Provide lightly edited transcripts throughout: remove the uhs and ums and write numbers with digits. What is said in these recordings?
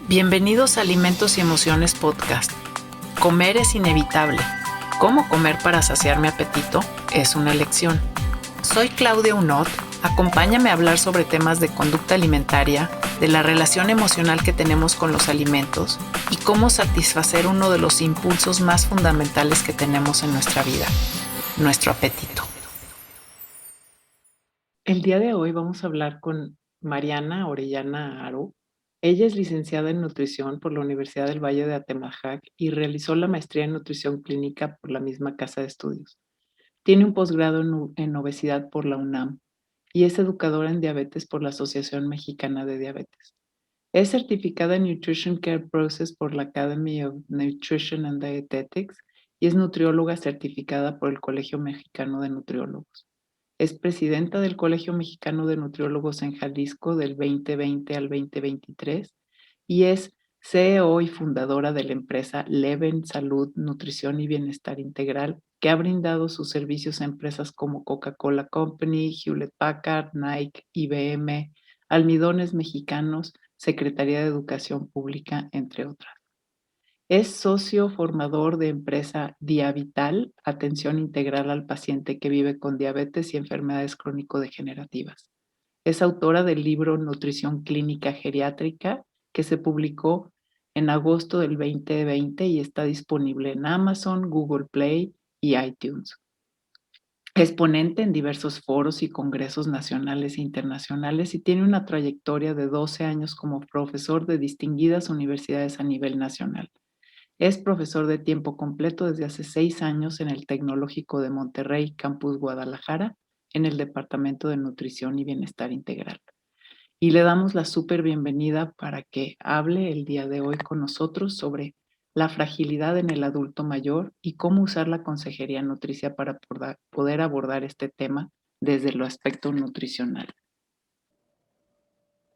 Bienvenidos a Alimentos y Emociones Podcast. Comer es inevitable. ¿Cómo comer para saciar mi apetito? Es una elección. Soy Claudia Unot. Acompáñame a hablar sobre temas de conducta alimentaria, de la relación emocional que tenemos con los alimentos y cómo satisfacer uno de los impulsos más fundamentales que tenemos en nuestra vida, nuestro apetito. El día de hoy vamos a hablar con Mariana Orellana Aro. Ella es licenciada en nutrición por la Universidad del Valle de Atemajac y realizó la maestría en nutrición clínica por la misma casa de estudios. Tiene un posgrado en obesidad por la UNAM y es educadora en diabetes por la Asociación Mexicana de Diabetes. Es certificada en Nutrition Care Process por la Academy of Nutrition and Dietetics y es nutrióloga certificada por el Colegio Mexicano de Nutriólogos. Es presidenta del Colegio Mexicano de Nutriólogos en Jalisco del 2020 al 2023 y es CEO y fundadora de la empresa Leven Salud, Nutrición y Bienestar Integral, que ha brindado sus servicios a empresas como Coca-Cola Company, Hewlett-Packard, Nike, IBM, Almidones Mexicanos, Secretaría de Educación Pública, entre otras. Es socio formador de empresa Diavital, atención integral al paciente que vive con diabetes y enfermedades crónico-degenerativas. Es autora del libro Nutrición Clínica Geriátrica, que se publicó en agosto del 2020 y está disponible en Amazon, Google Play y iTunes. Es ponente en diversos foros y congresos nacionales e internacionales y tiene una trayectoria de 12 años como profesor de distinguidas universidades a nivel nacional. Es profesor de tiempo completo desde hace 6 años en el Tecnológico de Monterrey, Campus Guadalajara, en el Departamento de Nutrición y Bienestar Integral. Y le damos la súper bienvenida para que hable el día de hoy con nosotros sobre la fragilidad en el adulto mayor y cómo usar la consejería nutricia para poder abordar este tema desde el aspecto nutricional.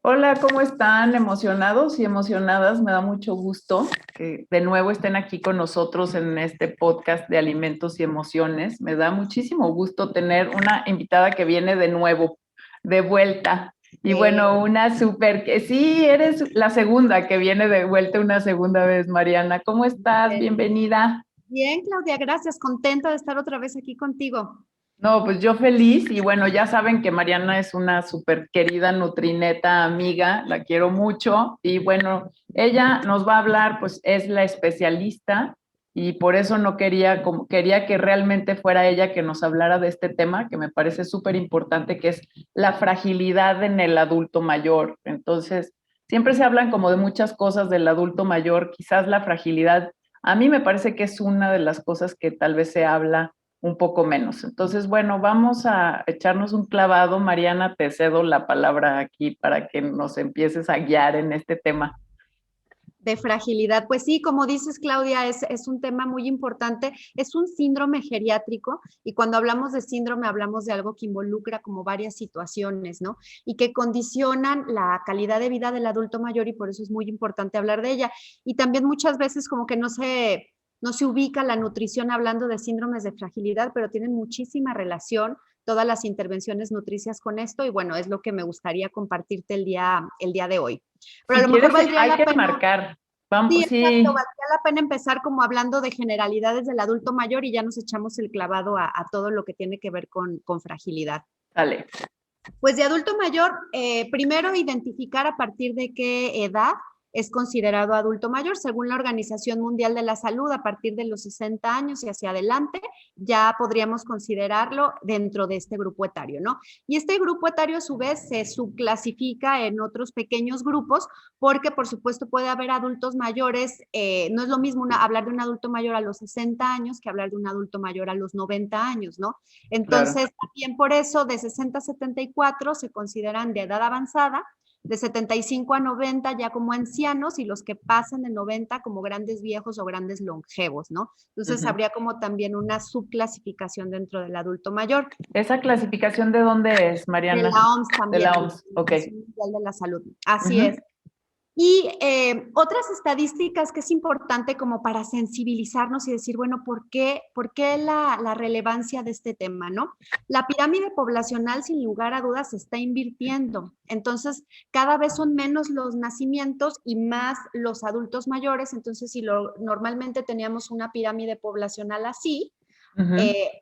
Hola, ¿cómo están? ¿Emocionados y emocionadas? Me da mucho gusto que de nuevo estén aquí con nosotros en este podcast de alimentos y emociones. Me da muchísimo gusto tener una invitada que viene de nuevo, de vuelta. Y bueno, una súper que sí, eres la segunda que viene de vuelta una segunda vez, Mariana. ¿Cómo estás? Bienvenida. Bien, Claudia, gracias. Contenta de estar otra vez aquí contigo. No, pues yo feliz y bueno, ya saben que Mariana es una súper querida nutrineta amiga, la quiero mucho y bueno, ella nos va a hablar, pues es la especialista y por eso no quería, quería que realmente fuera ella que nos hablara de este tema que me parece súper importante, que es la fragilidad en el adulto mayor. Entonces, siempre se hablan como de muchas cosas del adulto mayor, quizás la fragilidad, a mí me parece que es una de las cosas que tal vez se habla un poco menos. Entonces, bueno, vamos a echarnos un clavado. Mariana, te cedo la palabra aquí para que nos empieces a guiar en este tema. De fragilidad. Pues sí, como dices, Claudia, es un tema muy importante. Es un síndrome geriátrico y cuando hablamos de síndrome hablamos de algo que involucra como varias situaciones, ¿no? Y que condicionan la calidad de vida del adulto mayor y por eso es muy importante hablar de ella. Y también muchas veces como que no se ubica la nutrición hablando de síndromes de fragilidad, pero tienen muchísima relación todas las intervenciones nutricias con esto y bueno, es lo que me gustaría compartirte el día de hoy. Pero Si a lo mejor quieres, valdría hay la que pena. marcar. Vamos, Sí, exacto, sí, valdría la pena empezar como hablando de generalidades del adulto mayor y ya nos echamos el clavado a todo lo que tiene que ver con fragilidad. dale. Pues de adulto mayor, primero identificar a partir de qué edad es considerado adulto mayor. Según la Organización Mundial de la Salud, a partir de los 60 años y hacia adelante, ya podríamos considerarlo dentro de este grupo etario, ¿no? Y este grupo etario, a su vez, se subclasifica en otros pequeños grupos, porque, por supuesto, puede haber adultos mayores. No es lo mismo hablar de un adulto mayor a los 60 años que hablar de un adulto mayor a los 90 años, ¿no? Entonces, Claro. también por eso, de 60 a 74 se consideran de edad avanzada, de 75 a 90 ya como ancianos y los que pasan de 90 como grandes viejos o grandes longevos, ¿no? Entonces habría como también una subclasificación dentro del adulto mayor. ¿Esa clasificación de dónde es, De Mariana? la OMS De también, la de la OMS, ok. Organización Mundial de la Salud. Así es. Y otras estadísticas que es importante como para sensibilizarnos y decir, bueno, por qué la relevancia de este tema, ¿no? La pirámide poblacional, sin lugar a dudas, se está invirtiendo. Entonces, cada vez son menos los nacimientos y más los adultos mayores. Entonces, si normalmente teníamos una pirámide poblacional así,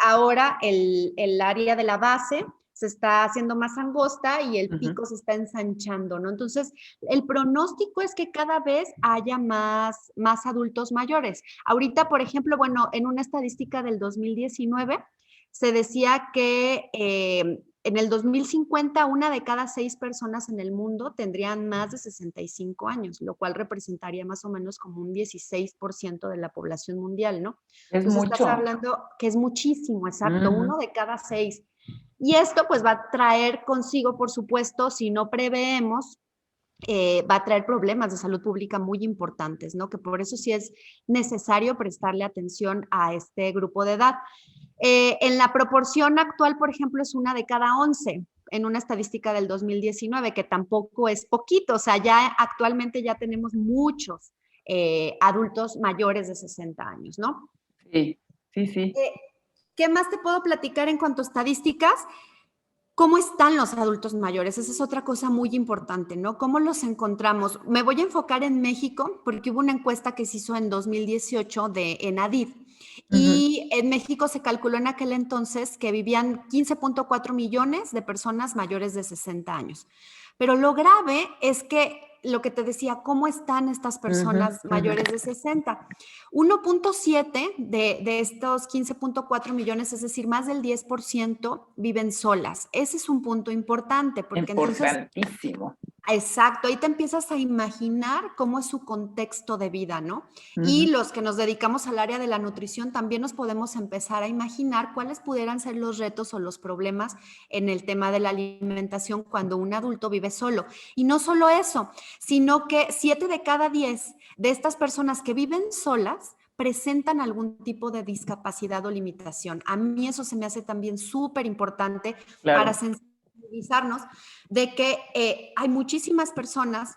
ahora el área de la base se está haciendo más angosta y el pico se está ensanchando, ¿no? Entonces, el pronóstico es que cada vez haya más adultos mayores. Ahorita, por ejemplo, bueno, en una estadística del 2019 se decía que en el 2050 una de cada 6 personas en el mundo tendrían más de 65 años, lo cual representaría más o menos como un 16% de la población mundial, ¿no? Es Entonces estás mucho. hablando que es muchísimo, exacto, uno de cada 6. Y esto pues va a traer consigo, por supuesto, si no preveemos, va a traer problemas de salud pública muy importantes, ¿no? Que por eso sí es necesario prestarle atención a este grupo de edad. En la proporción actual, por ejemplo, es una de cada 11 en una estadística del 2019, que tampoco es poquito, o sea, ya actualmente ya tenemos muchos adultos mayores de 60 años, ¿no? Sí, sí, sí. Eh, ¿Qué más te puedo platicar en cuanto a estadísticas? ¿Cómo están los adultos mayores? Esa es otra cosa muy importante, ¿no? ¿Cómo los encontramos? Me voy a enfocar en México porque hubo una encuesta que se hizo en 2018 de ENADID y en México se calculó en aquel entonces que vivían 15.4 millones de personas mayores de 60 años. Pero lo grave es que lo que te decía, ¿cómo están estas personas mayores de 60? 1.7 de estos 15.4 millones, es decir, más del 10% viven solas. Ese es un punto importante, porque entonces, Importantísimo. exacto, ahí te empiezas a imaginar cómo es su contexto de vida, ¿no? Y los que nos dedicamos al área de la nutrición también nos podemos empezar a imaginar cuáles pudieran ser los retos o los problemas en el tema de la alimentación cuando un adulto vive solo. Y no solo eso, sino que 7 de cada 10 de estas personas que viven solas presentan algún tipo de discapacidad o limitación. A mí eso se me hace también súper importante para Claro. sensibilizarnos de que hay muchísimas personas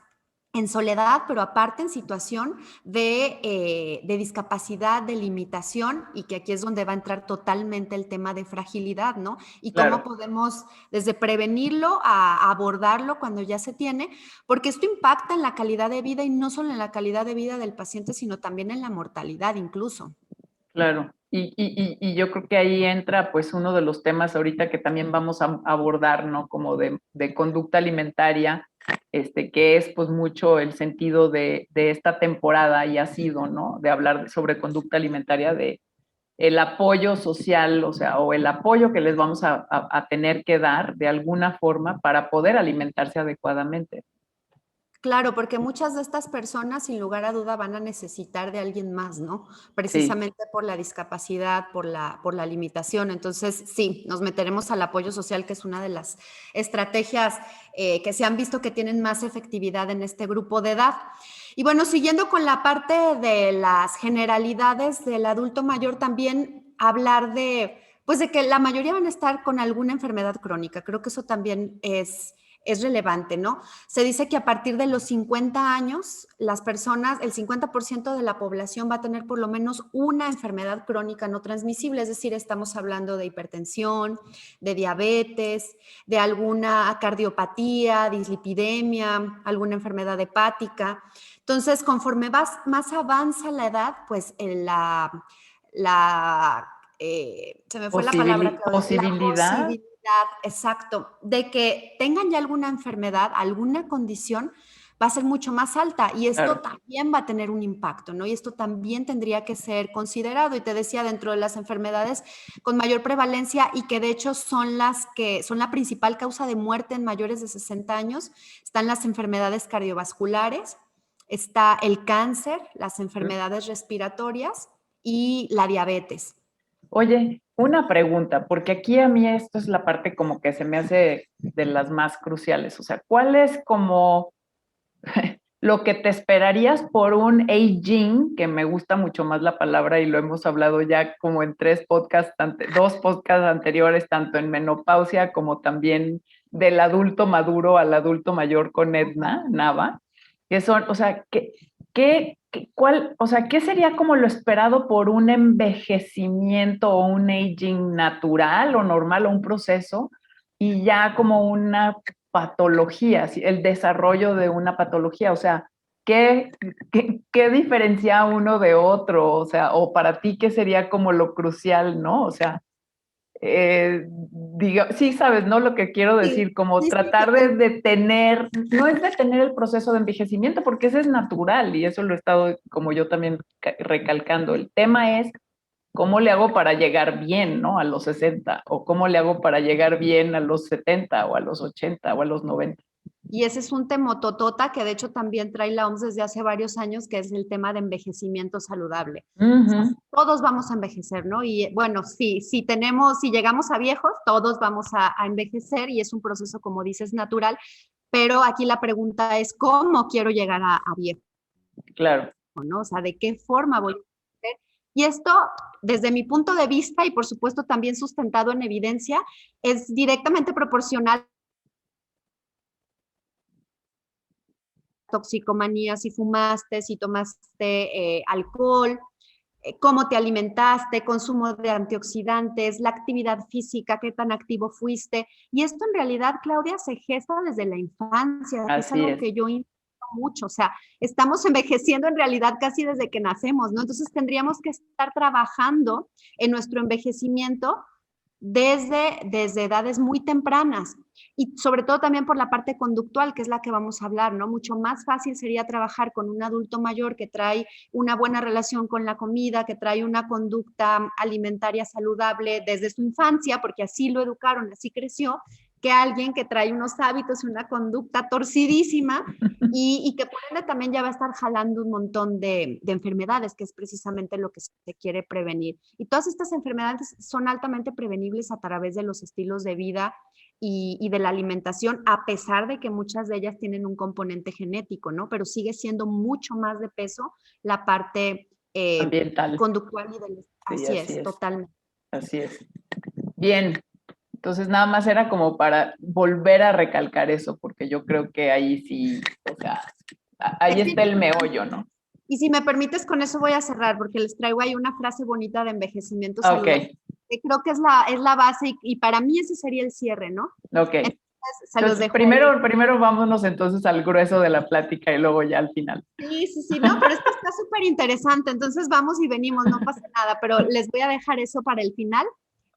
en soledad, pero aparte en situación de discapacidad, de limitación, y que aquí es donde va a entrar totalmente el tema de fragilidad, ¿no? Y cómo Claro. podemos desde prevenirlo a abordarlo cuando ya se tiene, porque esto impacta en la calidad de vida y no solo en la calidad de vida del paciente, sino también en la mortalidad incluso. Claro, y yo creo que ahí entra pues uno de los temas ahorita que también vamos a abordar, ¿no? Como de conducta alimentaria, que es pues mucho el sentido de esta temporada y ha sido, ¿no? De hablar sobre conducta alimentaria, de el apoyo social, o sea, o el apoyo que les vamos a tener que dar de alguna forma para poder alimentarse adecuadamente. Claro, porque muchas de estas personas, sin lugar a duda, van a necesitar de alguien más, ¿no? Sí, Precisamente por la discapacidad, por la limitación. Entonces, sí, nos meteremos al apoyo social, que es una de las estrategias que se han visto que tienen más efectividad en este grupo de edad. Y bueno, siguiendo con la parte de las generalidades del adulto mayor, también hablar de, pues de que la mayoría van a estar con alguna enfermedad crónica. Creo que eso también es relevante, ¿no? Se dice que a partir de los 50 años, las personas, el 50% de la población va a tener por lo menos una enfermedad crónica no transmisible, es decir, estamos hablando de hipertensión, de diabetes, de alguna cardiopatía, dislipidemia, alguna enfermedad hepática. Entonces, conforme más avanza la edad, pues se me fue la palabra, Claudia, la posibilidad, posibilidad. Exacto, de que tengan ya alguna enfermedad, alguna condición, va a ser mucho más alta y esto claro. también va a tener un impacto, ¿no? Y esto también tendría que ser considerado. Y te decía, dentro de las enfermedades con mayor prevalencia y que de hecho son las que son la principal causa de muerte en mayores de 60 años, están las enfermedades cardiovasculares, está el cáncer, las enfermedades respiratorias y la diabetes. Oye, una pregunta, porque aquí a mí esto es la parte como que se me hace de las más cruciales. O sea, ¿cuál es como lo que te esperarías por un aging, que me gusta mucho más la palabra y lo hemos hablado ya como en dos podcasts anteriores, tanto en menopausia como también del adulto maduro al adulto mayor con Edna Nava? Que son, o sea, o sea, ¿qué sería como lo esperado por un envejecimiento o un aging natural o normal o un proceso y ya como una patología, el desarrollo de una patología? O sea, ¿qué diferencia uno de otro? O sea, o para ti, ¿qué sería como lo crucial, no? O sea, sí sabes, ¿no? Lo que quiero Sí, decir, como sí, sí, tratar de detener, no es detener el proceso de envejecimiento, porque ese es natural y eso lo he estado, como yo también recalcando. El tema es cómo le hago para llegar bien, ¿no? A los 60, o cómo le hago para llegar bien a los 70 o a los 80 o a los 90. y ese es un temototota que de hecho también trae la OMS desde hace varios años, que es el tema de envejecimiento saludable. O sea, todos vamos a envejecer, ¿no? Y bueno, si llegamos a viejos, todos vamos a envejecer y es un proceso, como dices, natural, pero aquí la pregunta es, ¿cómo quiero llegar a viejo? Claro. ¿No? O sea, ¿de qué forma voy a hacer? Y esto, desde mi punto de vista y por supuesto también sustentado en evidencia, es directamente proporcional toxicomanía, si fumaste, si tomaste alcohol, cómo te alimentaste, consumo de antioxidantes, la actividad física, qué tan activo fuiste. Y esto en realidad, Claudia, se gesta desde la infancia, que es Así algo es. que yo insisto mucho. O sea, estamos envejeciendo en realidad casi desde que nacemos, ¿no? Entonces tendríamos que estar trabajando en nuestro envejecimiento desde edades muy tempranas y sobre todo también por la parte conductual, que es la que vamos a hablar, ¿no? Mucho más fácil sería trabajar con un adulto mayor que trae una buena relación con la comida, que trae una conducta alimentaria saludable desde su infancia, porque así lo educaron, así creció, que alguien que trae unos hábitos y una conducta torcidísima y que por ende también ya va a estar jalando un montón de enfermedades, que es precisamente lo que se quiere prevenir. Y todas estas enfermedades son altamente prevenibles a través de los estilos de vida y de la alimentación, a pesar de que muchas de ellas tienen un componente genético, ¿no? Pero sigue siendo mucho más de peso la parte Ambiental. conductual y del... Sí, Así así es, es. totalmente. Así es. Bien, entonces nada más era como para volver a recalcar eso, porque yo creo que ahí sí, o sea, ahí Es está bien el importante. meollo, ¿no? Y si me permites, con eso voy a cerrar, porque les traigo ahí una frase bonita de envejecimiento Ok, saludable, que creo que es la base y para mí ese sería el cierre, ¿no? ok. Entonces, se los Entonces, dejo ahí. primero vámonos entonces al grueso de la plática y luego ya al final. Sí, sí, sí, no, pero es que está súper interesante, entonces vamos y venimos, no pasa nada, pero les voy a dejar eso para el final.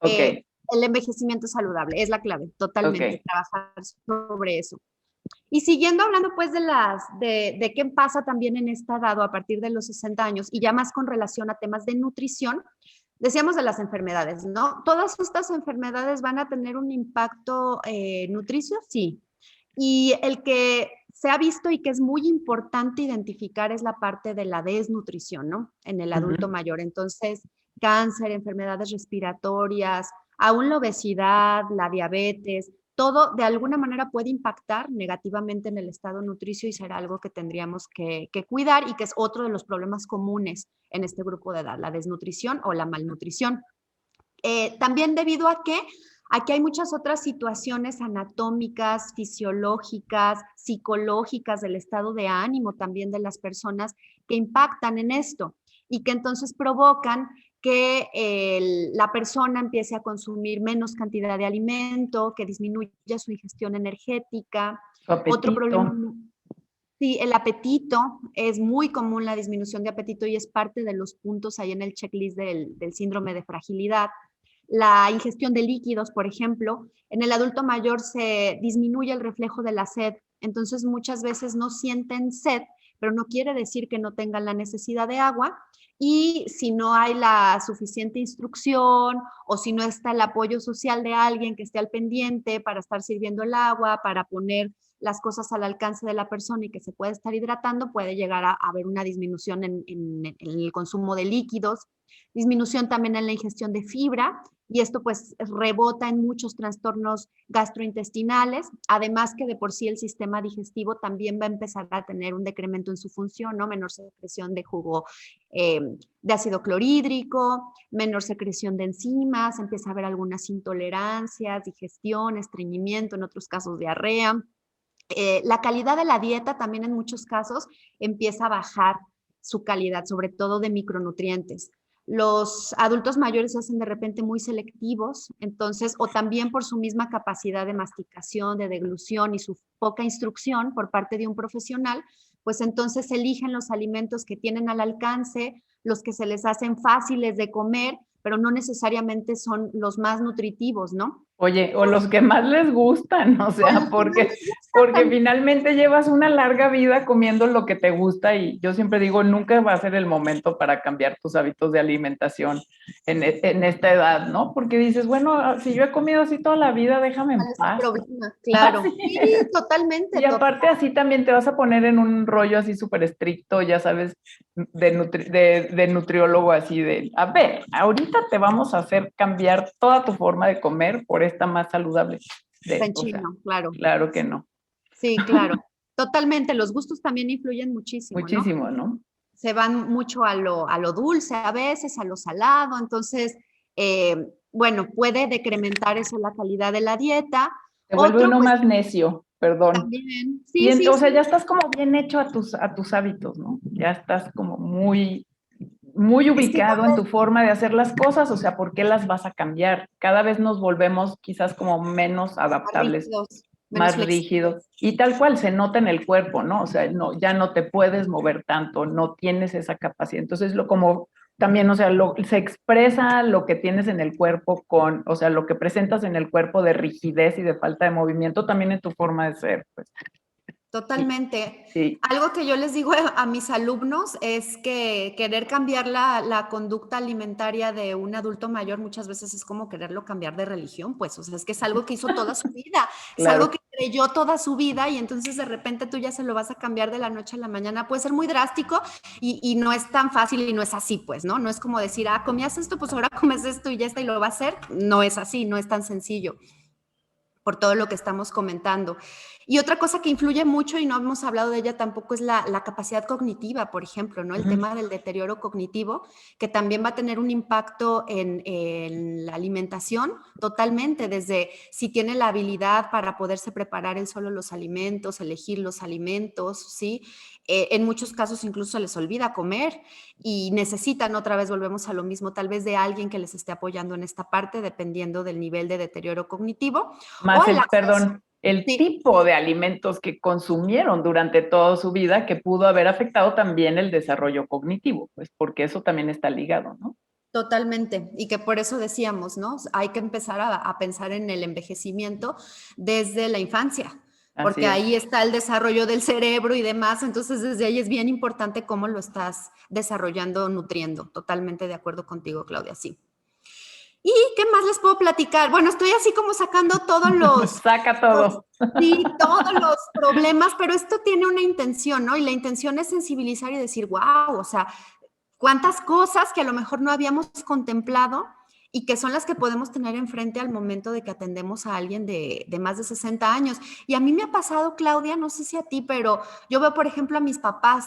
Ok, El envejecimiento saludable es la clave, totalmente, ok. trabajar sobre eso. Y siguiendo hablando pues de qué pasa también en esta edad o a partir de los 60 años y ya más con relación a temas de nutrición, decíamos de las enfermedades, ¿no? Todas estas enfermedades van a tener un impacto nutricio, sí. Y el que se ha visto y que es muy importante identificar es la parte de la desnutrición, ¿no? En el adulto Ujú. mayor. Entonces, cáncer, enfermedades respiratorias, aún la obesidad, la diabetes, todo de alguna manera puede impactar negativamente en el estado nutricio y será algo que tendríamos que cuidar y que es otro de los problemas comunes en este grupo de edad, la desnutrición o la malnutrición. También debido a que aquí hay muchas otras situaciones anatómicas, fisiológicas, psicológicas del estado de ánimo también de las personas que impactan en esto y que entonces provocan que la persona empiece a consumir menos cantidad de alimento, que disminuya su ingestión energética. Su Otro problema, apetito. sí, el apetito, es muy común la disminución de apetito y es parte de los puntos ahí en el checklist del síndrome de fragilidad. La ingestión de líquidos, por ejemplo, en el adulto mayor se disminuye el reflejo de la sed, entonces muchas veces no sienten sed, pero no quiere decir que no tengan la necesidad de agua. Y si no hay la suficiente instrucción o si no está el apoyo social de alguien que esté al pendiente para estar sirviendo el agua, para poner las cosas al alcance de la persona y que se puede estar hidratando, puede llegar a haber una disminución en el consumo de líquidos, disminución también en la ingestión de fibra, y esto pues rebota en muchos trastornos gastrointestinales, además que de por sí el sistema digestivo también va a empezar a tener un decremento en su función, ¿no? Menor secreción de jugo de ácido clorhídrico, menor secreción de enzimas, empieza a haber algunas intolerancias, digestión, estreñimiento, en otros casos diarrea. La calidad de la dieta también en muchos casos empieza a bajar su calidad, sobre todo de micronutrientes. Los adultos mayores se hacen de repente muy selectivos, entonces, o también por su misma capacidad de masticación, de deglución y su poca instrucción por parte de un profesional, pues entonces eligen los alimentos que tienen al alcance, los que se les hacen fáciles de comer, pero no necesariamente son los más nutritivos, ¿no? Oye, o los que más les gustan, o O sea, los que más porque, les gustan porque también. finalmente llevas una larga vida comiendo lo que te gusta y yo siempre digo, nunca va a ser el momento para cambiar tus hábitos de alimentación en esta edad, ¿no? Porque dices, bueno, si yo he comido así toda la vida, déjame en ¿Cuál es el paz. problema? Claro. Así Sí, es. totalmente, Y aparte así también te vas a poner en un rollo así súper estricto, ya sabes, de nutriólogo así de, a ver, ahorita te vamos a hacer cambiar toda tu forma de comer por esta más saludable. en O sea, chino, claro. claro que no. Sí, claro. Totalmente. Los gustos también influyen muchísimo, ¿no? Muchísimo, ¿no? Se van mucho a lo dulce a veces, a lo salado. Entonces, bueno, puede decrementar eso la calidad de la dieta. Te vuelve Otro, uno pues más necio, perdón. también, Y sí, sí, o sea, ya sí, estás como bien hecho a tus hábitos, ¿no? Ya estás como muy es que ubicado en tu forma de hacer las cosas, o sea, ¿por qué las vas a cambiar? Cada vez nos volvemos quizás como menos más adaptables, rígidos, menos más rígidos, flexibles. y tal cual se nota en el cuerpo, ¿no? O sea, no, ya no te puedes mover tanto, no tienes esa capacidad. Entonces, lo como también, o sea, se expresa lo que tienes en el cuerpo con, o sea, lo que presentas en el cuerpo de rigidez y de falta de movimiento, también en tu forma de ser, pues. Y, Totalmente. sí, Algo que yo les digo a mis alumnos es que querer cambiar la conducta alimentaria de un adulto mayor muchas veces es como quererlo cambiar de religión, pues, o sea, es que es algo que hizo toda su vida, es algo claro. que creyó toda su vida y entonces de repente tú ya se lo vas a cambiar de la noche a la mañana. Puede ser muy drástico y no es tan fácil y no es así, pues, ¿no? No es como decir, ah, comías esto, pues ahora comes esto y ya está y lo va a hacer. No es así, no es tan sencillo por todo lo que estamos comentando. Y otra cosa que influye mucho y no hemos hablado de ella tampoco es la capacidad cognitiva, por ejemplo, ¿no? El tema del deterioro cognitivo, que también va a tener un impacto en la alimentación totalmente, desde si tiene la habilidad para poderse preparar él solo los alimentos, elegir los alimentos, ¿sí? En muchos casos incluso les olvida comer y necesitan, otra vez volvemos a lo mismo, tal vez de alguien que les esté apoyando en esta parte, dependiendo del nivel de deterioro cognitivo o Más el el, acceso. perdón, el Sí, tipo de alimentos que consumieron durante toda su vida que pudo haber afectado también el desarrollo cognitivo, pues porque eso también está ligado, ¿no? totalmente. Y que por eso decíamos, ¿no? Hay que empezar a pensar en el envejecimiento desde la infancia, Así porque es. ahí está el desarrollo del cerebro y demás. Entonces, desde ahí es bien importante cómo lo estás desarrollando, nutriendo. Totalmente de acuerdo contigo, Claudia, sí. ¿Y qué más les puedo platicar? Bueno, estoy así como sacando Saca todo. sí, todos los problemas, pero esto tiene una intención, ¿no? Y la intención es sensibilizar y decir, wow, o sea, cuántas cosas que a lo mejor no habíamos contemplado y que son las que podemos tener enfrente al momento de que atendemos a alguien de más de 60 años. Y a mí me ha pasado, Claudia, no sé si a ti, pero yo veo, por ejemplo, a mis papás.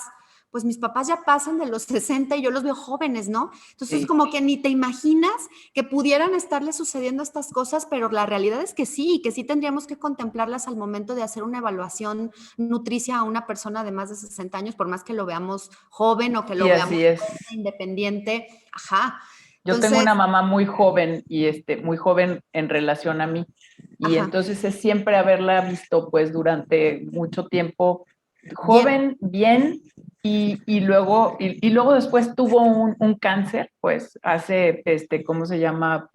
Pues mis papás ya pasan de los 60 y yo los veo jóvenes, ¿no? Entonces, Sí, como que ni te imaginas que pudieran estarle sucediendo estas cosas, pero la realidad es que sí tendríamos que contemplarlas al momento de hacer una evaluación nutricia a una persona de más de 60 años, por más que lo veamos joven o que lo sí, veamos así es. independiente. Ajá. Yo tengo Entonces, una mamá muy joven y muy joven en relación a mí. Y ajá, entonces es siempre haberla visto pues durante mucho tiempo bien, joven, bien, y luego después tuvo un cáncer, pues hace, ¿cómo se llama?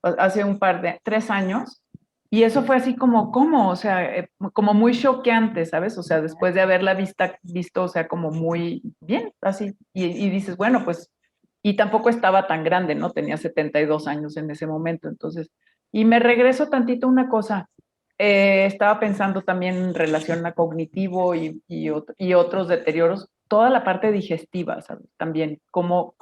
Hace un par de, 3 años. Y eso fue así como, ¿cómo? O sea, como muy choqueante, ¿sabes? O sea, después de haberla visto, o sea, como muy bien, así. Y dices, bueno, pues, y tampoco estaba tan grande, ¿no? Tenía 72 años en ese momento. Entonces, y me regreso tantito a una cosa. Estaba pensando también en relación a cognitivo y otros deterioros, toda la parte digestiva, ¿sabes? También, cómo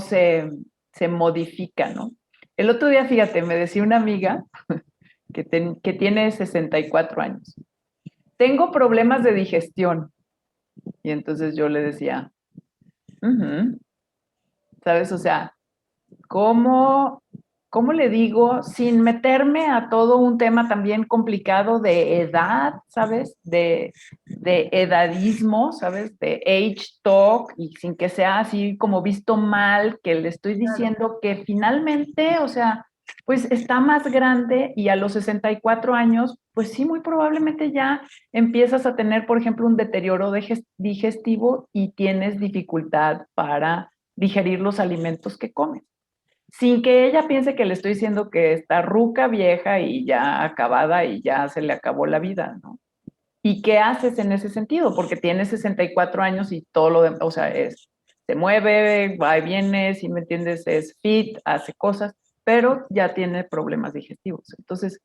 se modifica, ¿no? El otro día, fíjate, me decía una amiga que tiene 64 años. Tengo problemas de digestión. Y entonces yo le decía, ¿sabes? O sea, ¿cómo? ¿cómo le digo? Sin meterme a todo un tema también complicado de edad, ¿sabes? De edadismo, ¿sabes? De age talk, y sin que sea así como visto mal, que le estoy diciendo que finalmente, o sea, pues está más grande y a los 64 años, pues sí, muy probablemente ya empiezas a tener, por ejemplo, un deterioro digestivo y tienes dificultad para digerir los alimentos que comes sin que ella piense que le estoy diciendo que está ruca, vieja y ya acabada y ya se le acabó la vida, ¿no? ¿Y qué haces en ese sentido? Porque tiene 64 años y todo lo demás, o sea, se mueve, va y viene, si me entiendes, es fit, hace cosas, pero ya tiene problemas digestivos. Entonces,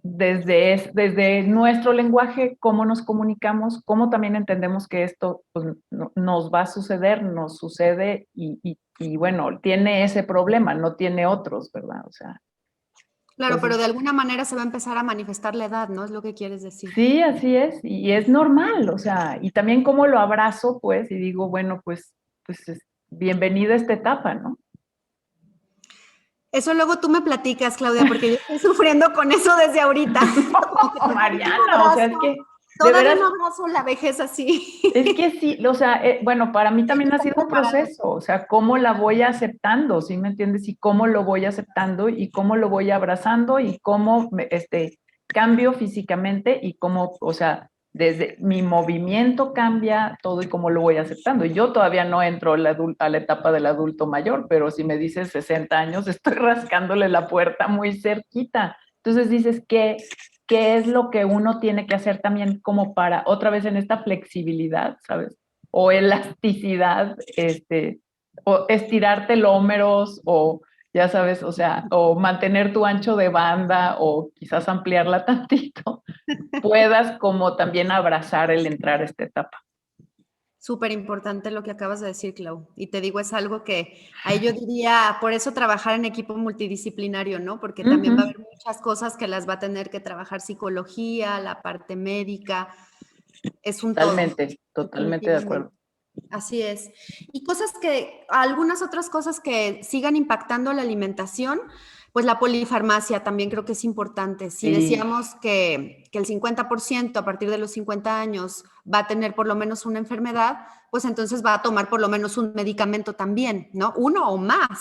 desde nuestro lenguaje, cómo nos comunicamos, cómo también entendemos que esto pues, nos va a suceder, nos sucede y bueno, tiene ese problema, no tiene otros, ¿verdad? O sea, Claro, entonces, pero de alguna manera se va a empezar a manifestar la edad, ¿no? Es lo que quieres decir. sí, así es, y es normal, o sea, y también cómo lo abrazo, pues, y digo, bueno, pues bienvenida a esta etapa, ¿no? Eso luego tú me platicas, Claudia, porque yo estoy sufriendo con eso desde ahorita. No, Mariana, o sea, es que de Todavía veras no abrazo la vejez así. es que sí, o sea, bueno, para mí Hay que también ha estar sido un preparados. proceso, o sea, cómo la voy aceptando, ¿sí me entiendes? Y cómo lo voy aceptando y cómo lo voy abrazando y cómo cambio físicamente y cómo, o sea, desde mi movimiento cambia todo y cómo lo voy aceptando. Y yo todavía no entro a la etapa del adulto mayor, pero si me dices 60 años, estoy rascándole la puerta muy cerquita. Entonces dices, qué es lo que uno tiene que hacer también como para, otra vez en esta flexibilidad, ¿sabes? O elasticidad, o estirar telómeros, o ya sabes, o sea, o mantener tu ancho de banda, o quizás ampliarla tantito, puedas como también abrazar el entrar a esta etapa. Súper importante lo que acabas de decir, Clau. Y te digo, es algo que ahí yo diría, por eso trabajar en equipo multidisciplinario, ¿no? Porque también va a haber muchas cosas que las va a tener que trabajar psicología, la parte médica, es un todo. Totalmente, totalmente de acuerdo. Definitivamente. Así es. Y algunas otras cosas que sigan impactando la alimentación, pues la polifarmacia también creo que es importante. Si Sí, decíamos que el 50% a partir de los 50 años va a tener por lo menos una enfermedad, pues entonces va a tomar por lo menos un medicamento también, ¿no? Uno o más.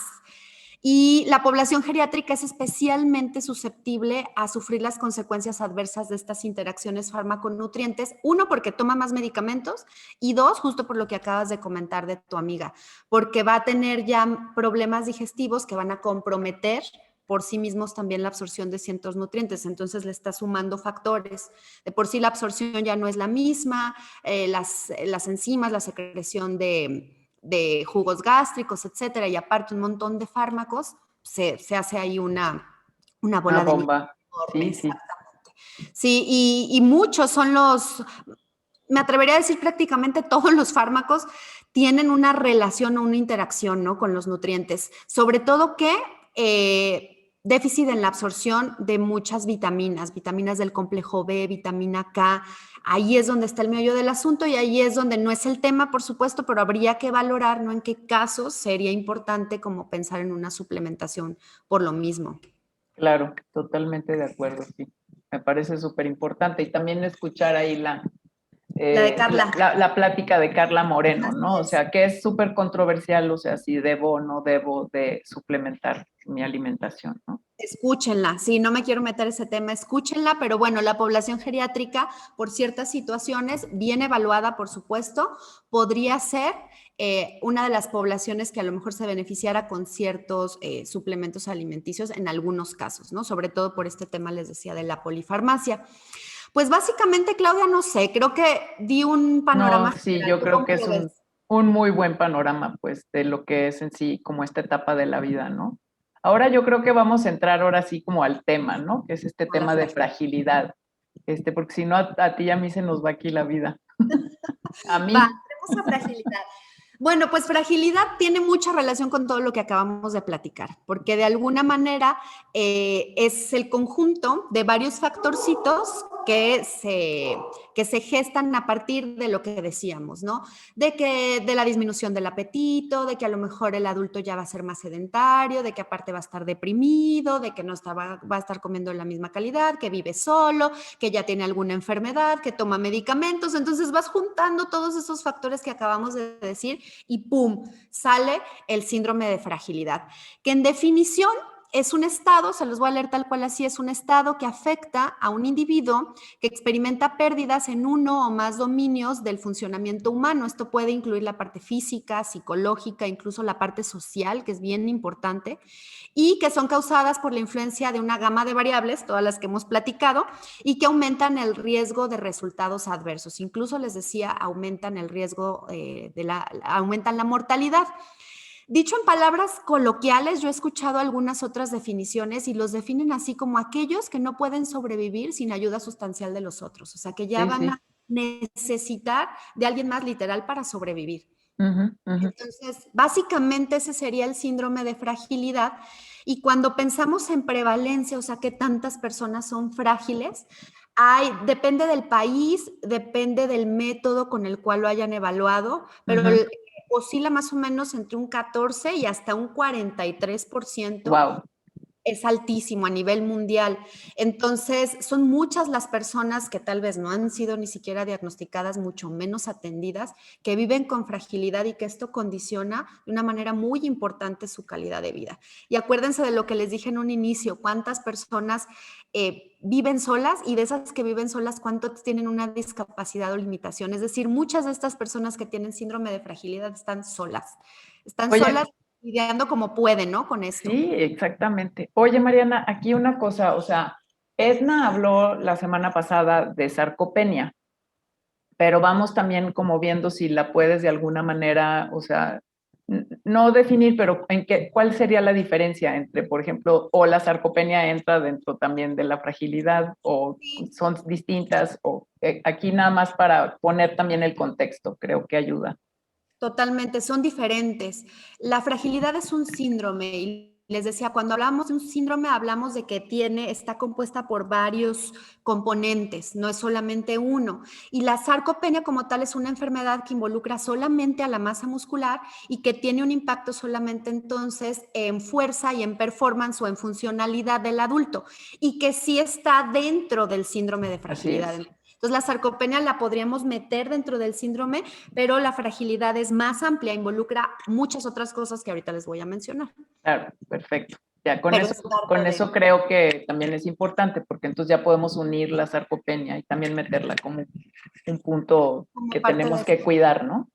Y la población geriátrica es especialmente susceptible a sufrir las consecuencias adversas de estas interacciones fármaco-nutrientes. Uno, porque toma más medicamentos y dos, justo por lo que acabas de comentar de tu amiga, porque va a tener ya problemas digestivos que van a comprometer por sí mismos también la absorción de ciertos nutrientes. Entonces le está sumando factores. De por sí la absorción ya no es la misma, las enzimas, la secreción de jugos gástricos, etcétera, y aparte un montón de fármacos, se hace ahí una bola de nieve bomba. enorme, Sí, sí. exactamente. Sí, y muchos son me atrevería a decir prácticamente todos los fármacos tienen una relación o una interacción, ¿no? Con los nutrientes, sobre todo que déficit en la absorción de muchas vitaminas del complejo B, vitamina K. Ahí es donde está el meollo del asunto y ahí es donde no es el tema, por supuesto, pero habría que valorar, ¿no? En qué casos sería importante como pensar en una suplementación por lo mismo. Claro, totalmente de acuerdo, sí. Me parece súper importante. Y también escuchar ahí La de Carla. la plática de Carla Moreno, Así ¿no? O es. sea, que es súper controversial, o sea, si debo o no debo de suplementar mi alimentación, ¿no? Escúchenla, sí, no me quiero meter ese tema, escúchenla, pero bueno, la población geriátrica, por ciertas situaciones, bien evaluada, por supuesto, podría ser una de las poblaciones que a lo mejor se beneficiara con ciertos suplementos alimenticios en algunos casos, ¿no? Sobre todo por este tema, les decía, de la polifarmacia. Pues básicamente, Claudia, no sé, creo que di un No, panorama sí, general. yo ¿Tú creo cómo que es lo ves? un muy buen panorama, pues, de lo que es en sí como esta etapa de la vida, ¿no? Ahora yo creo que vamos a entrar ahora sí como al tema, ¿no? Que es este A la tema de fragilidad, porque si no a ti y a mí se nos va aquí la vida. A Va, mí. tenemos a fragilidad. Bueno, pues fragilidad tiene mucha relación con todo lo que acabamos de platicar, porque de alguna manera es el conjunto de varios factorcitos que se gestan a partir de lo que decíamos, ¿no? De la disminución del apetito, de que a lo mejor el adulto ya va a ser más sedentario, de que aparte va a estar deprimido, de que no va a estar comiendo en la misma calidad, que vive solo, que ya tiene alguna enfermedad, que toma medicamentos. Entonces vas juntando todos esos factores que acabamos de decir y ¡pum! Sale el síndrome de fragilidad, que en definición es un estado, se los voy a leer tal cual así, es un estado que afecta a un individuo que experimenta pérdidas en uno o más dominios del funcionamiento humano. Esto puede incluir la parte física, psicológica, incluso la parte social, que es bien importante, y que son causadas por la influencia de una gama de variables, todas las que hemos platicado, y que aumentan el riesgo de resultados adversos. Incluso les decía, aumentan el riesgo, aumentan la mortalidad. Dicho en palabras coloquiales, yo he escuchado algunas otras definiciones y los definen así como aquellos que no pueden sobrevivir sin ayuda sustancial de los otros, o sea, que ya van a necesitar de alguien más literal para sobrevivir. Entonces, básicamente ese sería el síndrome de fragilidad. Y cuando pensamos en prevalencia, o sea, que tantas personas son frágiles, depende del país, depende del método con el cual lo hayan evaluado, pero oscila más o menos entre un 14 y hasta un 43%. Wow. Es altísimo a nivel mundial. Entonces, son muchas las personas que tal vez no han sido ni siquiera diagnosticadas, mucho menos atendidas, que viven con fragilidad y que esto condiciona de una manera muy importante su calidad de vida. Y acuérdense de lo que les dije en un inicio, cuántas personas viven solas y de esas que viven solas, cuántos tienen una discapacidad o limitación. Es decir, muchas de estas personas que tienen síndrome de fragilidad están solas. Están solas lidiando como pueden, ¿no? Con esto. Sí, exactamente. Oye, Mariana, aquí una cosa, o sea, Edna habló la semana pasada de sarcopenia, pero vamos también como viendo si la puedes de alguna manera, o sea, no definir, pero ¿cuál sería la diferencia entre, por ejemplo, o la sarcopenia entra dentro también de la fragilidad o son distintas? O aquí nada más para poner también el contexto, creo que ayuda. Totalmente, son diferentes. La fragilidad es un síndrome y les decía, cuando hablamos de un síndrome hablamos de que está compuesta por varios componentes, no es solamente uno. Y la sarcopenia como tal es una enfermedad que involucra solamente a la masa muscular y que tiene un impacto solamente entonces en fuerza y en performance o en funcionalidad del adulto y que sí está dentro del síndrome de fragilidad. Entonces, la sarcopenia la podríamos meter dentro del síndrome, pero la fragilidad es más amplia, involucra muchas otras cosas que ahorita les voy a mencionar. Claro, perfecto. Ya con eso creo que también es importante, porque entonces ya podemos unir la sarcopenia y también meterla como un punto que tenemos que cuidar, ¿no?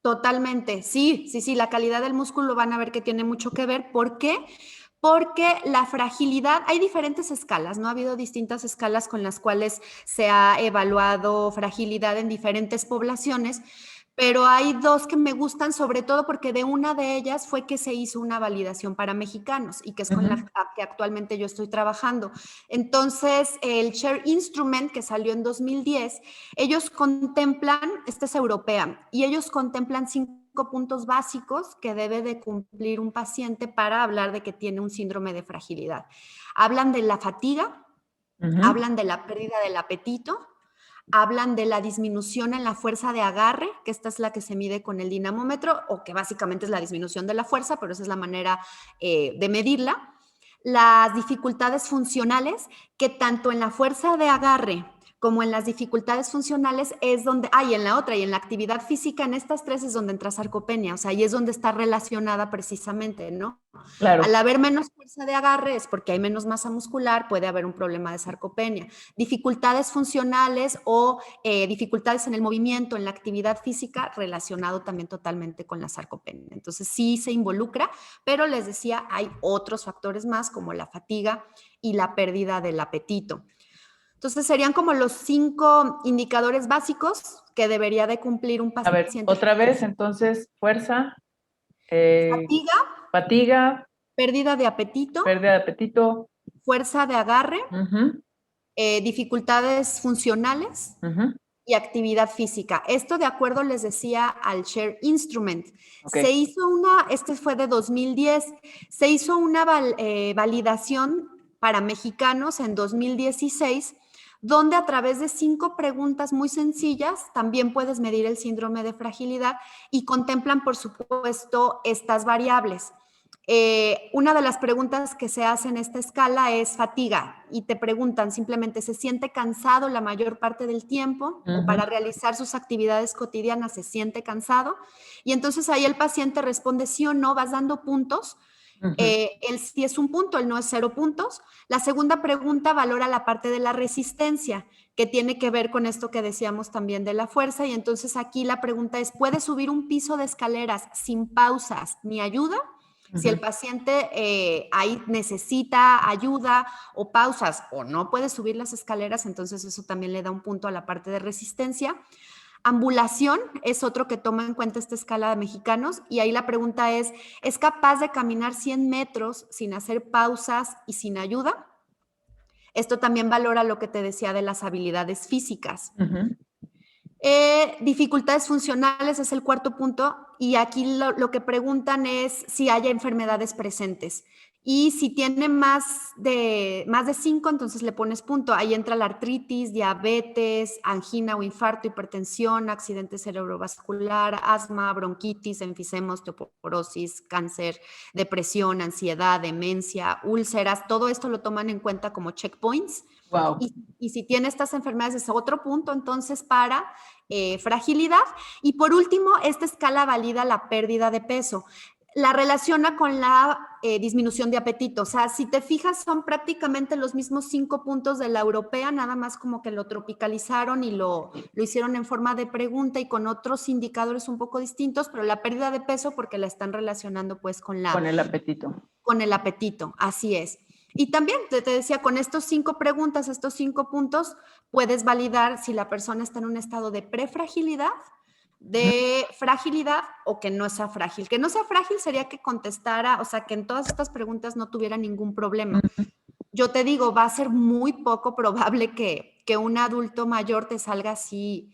Totalmente, sí, la calidad del músculo van a ver que tiene mucho que ver. ¿Por qué? Porque la fragilidad, hay diferentes escalas, ¿no? Ha habido distintas escalas con las cuales se ha evaluado fragilidad en diferentes poblaciones, pero hay dos que me gustan, sobre todo porque de una de ellas fue que se hizo una validación para mexicanos y que es con la que actualmente yo estoy trabajando. Entonces, el Share Instrument, que salió en 2010, ellos contemplan, esta es europea, y ellos contemplan 5 puntos básicos que debe de cumplir un paciente para hablar de que tiene un síndrome de fragilidad. Hablan de la fatiga, hablan de la pérdida del apetito, hablan de la disminución en la fuerza de agarre, que esta es la que se mide con el dinamómetro, o que básicamente es la disminución de la fuerza, pero esa es la manera de medirla. Las dificultades funcionales, que tanto en la fuerza de agarre como en las dificultades funcionales es donde, y en la otra, y en la actividad física, en estas tres es donde entra sarcopenia, o sea, y es donde está relacionada precisamente, ¿no? Claro. Al haber menos fuerza de agarre es porque hay menos masa muscular, puede haber un problema de sarcopenia. Dificultades funcionales o dificultades en el movimiento, en la actividad física, relacionado también totalmente con la sarcopenia. Entonces sí se involucra, pero les decía, hay otros factores más como la fatiga y la pérdida del apetito. Entonces, serían como los 5 indicadores básicos que debería de cumplir un paciente. A ver, otra vez, entonces, fuerza. Fatiga. Pérdida de apetito. Fuerza de agarre. Dificultades funcionales. Y actividad física. Esto de acuerdo, les decía, al Share Instrument. Se hizo este fue de 2010, se hizo una validación para mexicanos en 2016 donde a través de 5 preguntas muy sencillas también puedes medir el síndrome de fragilidad y contemplan, por supuesto, estas variables. Una de las preguntas que se hace en esta escala es fatiga y te preguntan simplemente, ¿se siente cansado la mayor parte del tiempo? O para realizar sus actividades cotidianas se siente cansado. Y entonces ahí el paciente responde sí o no, vas dando puntos. El sí es un punto, el no es 0 puntos. La segunda pregunta valora la parte de la resistencia, que tiene que ver con esto que decíamos también de la fuerza. Y entonces aquí la pregunta es, ¿puedes subir un piso de escaleras sin pausas ni ayuda? Si el paciente ahí necesita ayuda o pausas o no puede subir las escaleras, entonces eso también le da un punto a la parte de resistencia. Ambulación es otro que toma en cuenta esta escala de mexicanos y ahí la pregunta ¿es capaz de caminar 100 metros sin hacer pausas y sin ayuda? Esto también valora lo que te decía de las habilidades físicas. Dificultades funcionales es el cuarto punto y aquí lo que preguntan es si hay enfermedades presentes y si tiene más de 5, entonces le pones punto. Ahí entra la artritis, diabetes, angina o infarto, hipertensión, accidente cerebrovascular, asma, bronquitis, enfisema, osteoporosis, cáncer, depresión, ansiedad, demencia, úlceras. Todo esto lo toman en cuenta como checkpoints. Wow. Y si tiene estas enfermedades es otro punto entonces para fragilidad. Y por último, esta escala valida la pérdida de peso. La relaciona con la disminución de apetito. O sea, si te fijas, son prácticamente los mismos 5 puntos de la europea, nada más como que lo tropicalizaron y lo hicieron en forma de pregunta y con otros indicadores un poco distintos, pero la pérdida de peso porque la están relacionando pues con el apetito. Con el apetito, así es. Y también te decía, con estos 5 preguntas, estos 5 puntos, puedes validar si la persona está en un estado de prefragilidad, de fragilidad o que no sea frágil. Que no sea frágil sería que contestara, o sea, que en todas estas preguntas no tuviera ningún problema. Yo te digo, va a ser muy poco probable que un adulto mayor te salga así,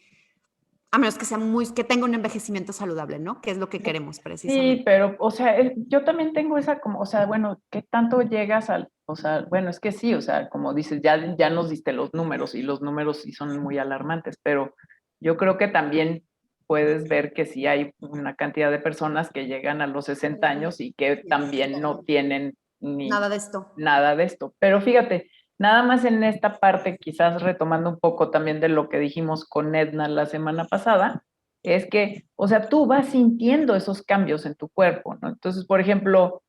a menos que sea que tenga un envejecimiento saludable, ¿no? Que es lo que queremos precisamente. Sí, pero, o sea, yo también tengo esa como, o sea, bueno, ¿qué tanto llegas al, o sea, bueno, es que sí, o sea, como dices, ya nos diste los números y los números sí son muy alarmantes, pero yo creo que también puedes ver que sí hay una cantidad de personas que llegan a los 60 años y que también no tienen ni nada de esto. Nada de esto. Pero fíjate, nada más en esta parte, quizás retomando un poco también de lo que dijimos con Edna la semana pasada, es que, o sea, tú vas sintiendo esos cambios en tu cuerpo, ¿no? Entonces, por ejemplo,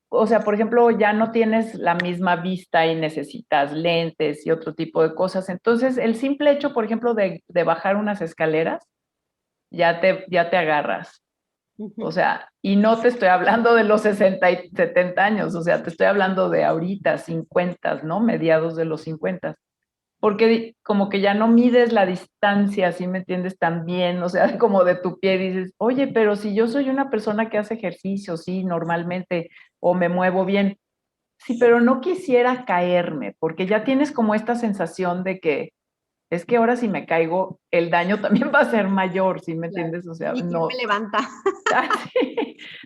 o sea, por ejemplo, ya no tienes la misma vista y necesitas lentes y otro tipo de cosas. Entonces, el simple hecho, por ejemplo, de bajar unas escaleras, ya te agarras. O sea, y no te estoy hablando de los 60 y 70 años, o sea, te estoy hablando de ahorita, 50, ¿no? Mediados de los 50. Porque como que ya no mides la distancia, ¿sí me entiendes? También, o sea, como de tu pie dices, oye, pero si yo soy una persona que hace ejercicio, sí, normalmente, o me muevo bien, sí, pero no quisiera caerme, porque ya tienes como esta sensación de que es que ahora si me caigo, el daño también va a ser mayor, ¿sí me entiendes? O sea, ¿Y quién no. me levanta?